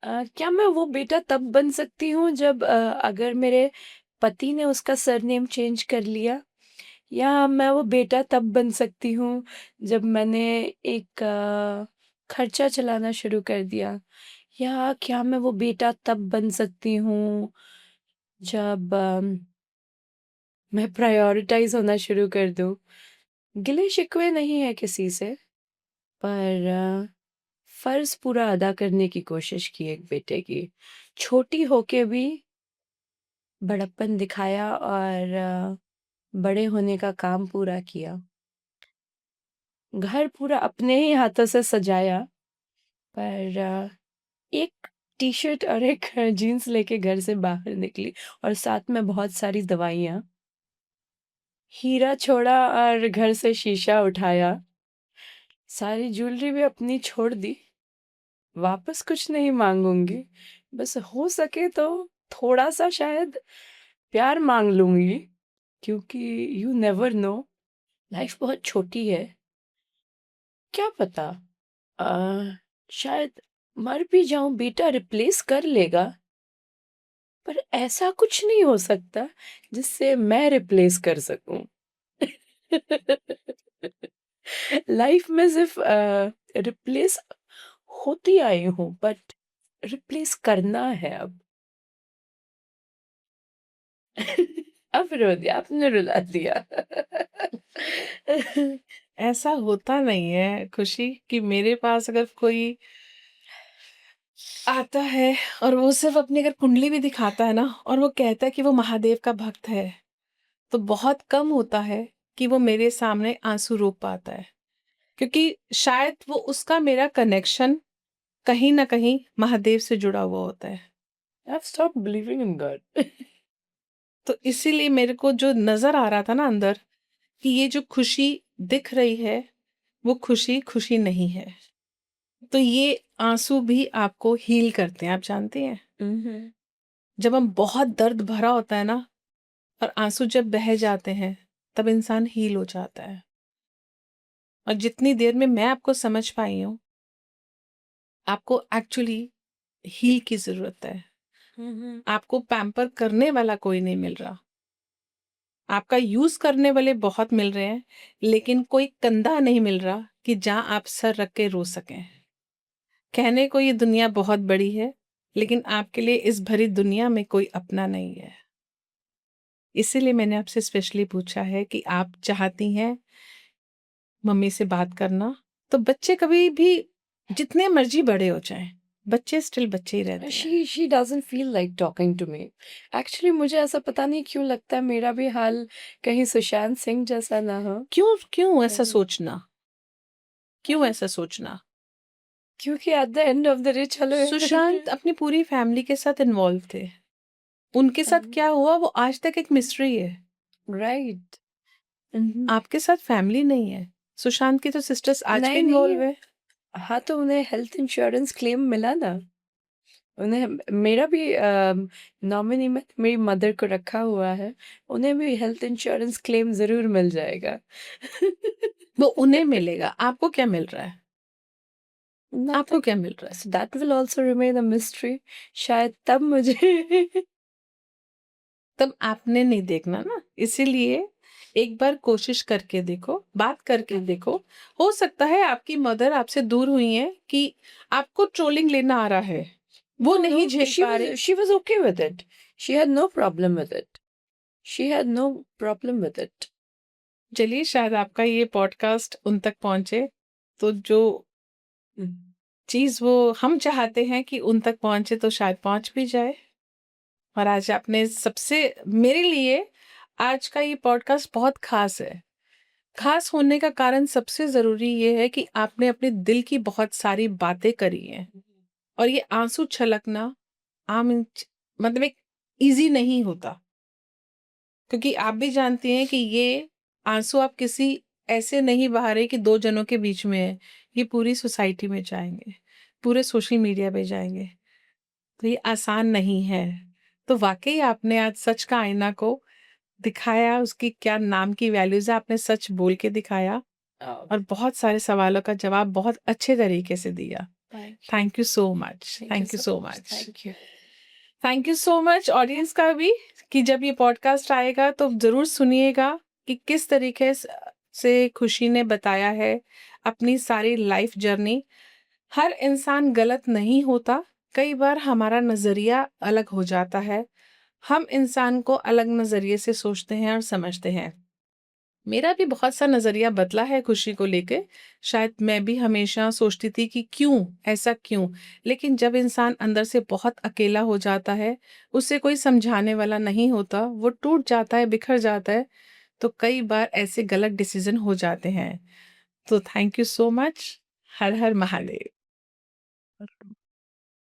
क्या मैं वो बेटा तब बन सकती हूँ जब अगर मेरे पति ने उसका सरनेम चेंज कर लिया, या मैं वो बेटा तब बन सकती हूँ जब मैंने एक खर्चा चलाना शुरू कर दिया, या क्या मैं वो बेटा तब बन सकती हूँ जब मैं प्रायोरिटाइज होना शुरू कर दूँ। गिले शिकवे नहीं है किसी से, पर फर्ज पूरा अदा करने की कोशिश की एक बेटे की। छोटी होके भी बड़प्पन दिखाया और बड़े होने का काम पूरा किया। घर पूरा अपने ही हाथों से सजाया, पर एक टी-शर्ट और एक जीन्स लेके घर से बाहर निकली, और साथ में बहुत सारी दवाइयाँ। हीरा छोड़ा और घर से शीशा उठाया। सारी ज्वेलरी भी अपनी छोड़ दी। वापस कुछ नहीं माँगूँगी। बस हो सके तो थोड़ा-सा शायद प्यार माँग लूँगी, क्योंकि यू नेवर नो, लाइफ बहुत छोटी है। क्या पता, शायद मर भी जाऊँ, बेटा रिप्लेस कर लेगा, पर ऐसा कुछ नहीं हो सकता जिससे मैं रिप्लेस कर सकूँ। लाइफ में सिर्फ रिप्लेस होती आई हूँ, बट रिप्लेस करना है अब। अब रो दिया, आपने रुला दिया। ऐसा होता नहीं है खुशी कि मेरे पास अगर कोई आता है और वो सिर्फ अपनी अगर कुंडली भी दिखाता है ना और वो कहता है कि वो महादेव का भक्त है, तो बहुत कम होता है कि वो मेरे सामने आंसू रोक पाता है, क्योंकि शायद वो उसका मेरा कनेक्शन कहीं ना कहीं महादेव से जुड़ा हुआ होता है। I've stopped believing in God. तो इसीलिए मेरे को जो नजर आ रहा था ना अंदर कि ये जो खुशी दिख रही है वो खुशी खुशी नहीं है, तो ये आंसू भी आपको हील करते हैं, आप जानते हैं। Mhm. जब हम बहुत दर्द भरा होता है ना और आंसू जब बह जाते हैं तब इंसान हील हो जाता है। और जितनी देर में मैं आपको समझ पाई हूँ, आपको एक्चुअली हील की जरूरत है। Mhm. आपको पैम्पर करने वाला कोई नहीं मिल रहा, आपका यूज करने वाले बहुत मिल रहे हैं, लेकिन कोई कंधा नहीं मिल रहा कि जहां आप सर रख के रो सकें। कहने को ये दुनिया बहुत बड़ी है, लेकिन आपके लिए इस भरी दुनिया में कोई अपना नहीं है। इसीलिए मैंने आपसे स्पेशली पूछा है कि आप चाहती हैं मम्मी से बात करना, तो बच्चे कभी भी जितने मर्जी बड़े हो जाएं, बच्चे स्टिल बच्चे ही रहते हैं। She doesn't feel like talking to me. Actually मुझे ऐसा पता नहीं क्यों लगता है मेरा भी हाल कहीं सुशांत सिंह जैसा ना हो। क्यों क्यों ऐसा नहीं। सोचना? क्यों ऐसा सोचना? क्योंकि at the end of the day, चलो। सुशांत अपनी पूरी फैमिली के साथ इन्वॉल्व थे, उनके साथ क्या हुआ वो आज तक एक मिस्ट्री है। राइट। आपके साथ फैमिली नहीं है, सुशांत की तो सिस्टर्स आज भी नहीं, नहीं इन्वॉल्व है। है। हाँ, तो उन्हें हेल्थ इंश्योरेंस क्लेम मिला ना। उन्हें मेरा भी नॉमिनी में मेरी मदर को रखा हुआ है। उन्हें भी हेल्थ इंश्योरेंस क्लेम ज़रूर मिल जाएगा। वो उन्हें मिलेगा, आपको क्या मिल रहा है? आपको नथिंग। क्या मिल रहा है? So that will also remain a mystery. शायद तब मुझे तब आपने नहीं देखना ना, इसीलिए एक बार कोशिश करके देखो, बात करके देखो। हो सकता है आपकी मदर आपसे दूर हुई है कि आपको ट्रोलिंग लेना आ रहा है, वो No, नहीं no, झेल पा रही। she was okay with it. She had no problem with it. She had no problem with it. चलिए, शायद आपका ये पॉडकास्ट उन तक पहुंचे, तो जो चीज वो हम चाहते हैं कि उन तक पहुंचे, तो शायद पहुंच भी जाए। और आज आपने सबसे, मेरे लिए आज का ये पॉडकास्ट बहुत खास है। खास होने का कारण सबसे जरूरी ये है कि आपने अपने दिल की बहुत सारी बातें करी हैं, और ये आंसू छलकना मतलब एक इजी नहीं होता, क्योंकि आप भी जानती हैं कि ये आंसू आप किसी ऐसे नहीं बहा रहे कि दो जनों के बीच में है, ये पूरी सोसाइटी में जाएंगे, पूरे सोशल मीडिया पे जाएंगे, तो ये आसान नहीं है। तो वाकई आपने आज सच का आईना को दिखाया, उसकी क्या नाम की वैल्यूज है, आपने सच बोल के दिखाया, Oh, और बहुत सारे सवालों का जवाब बहुत अच्छे तरीके से दिया। thank you. Thank you so much, Thank you thank you so so much. Much. Thank you. Thank you so much audience का भी, कि जब ये पॉडकास्ट आएगा तो ज़रूर सुनिएगा कि किस तरीके से खुशी ने बताया है अपनी सारी लाइफ जर्नी। हर इंसान गलत नहीं होता, कई बार हमारा नज़रिया अलग हो जाता है, हम इंसान को अलग नज़रिए से सोचते हैं और समझते हैं। मेरा भी बहुत सा नज़रिया बदला है खुशी को लेके। शायद मैं भी हमेशा सोचती थी कि क्यों, ऐसा क्यों? लेकिन जब इंसान अंदर से बहुत अकेला हो जाता है, उसे कोई समझाने वाला नहीं होता, वो टूट जाता है, बिखर जाता है, तो कई बार ऐसे गलत डिसीजन हो जाते हैं। तो thank you so much. Her her Mahadev.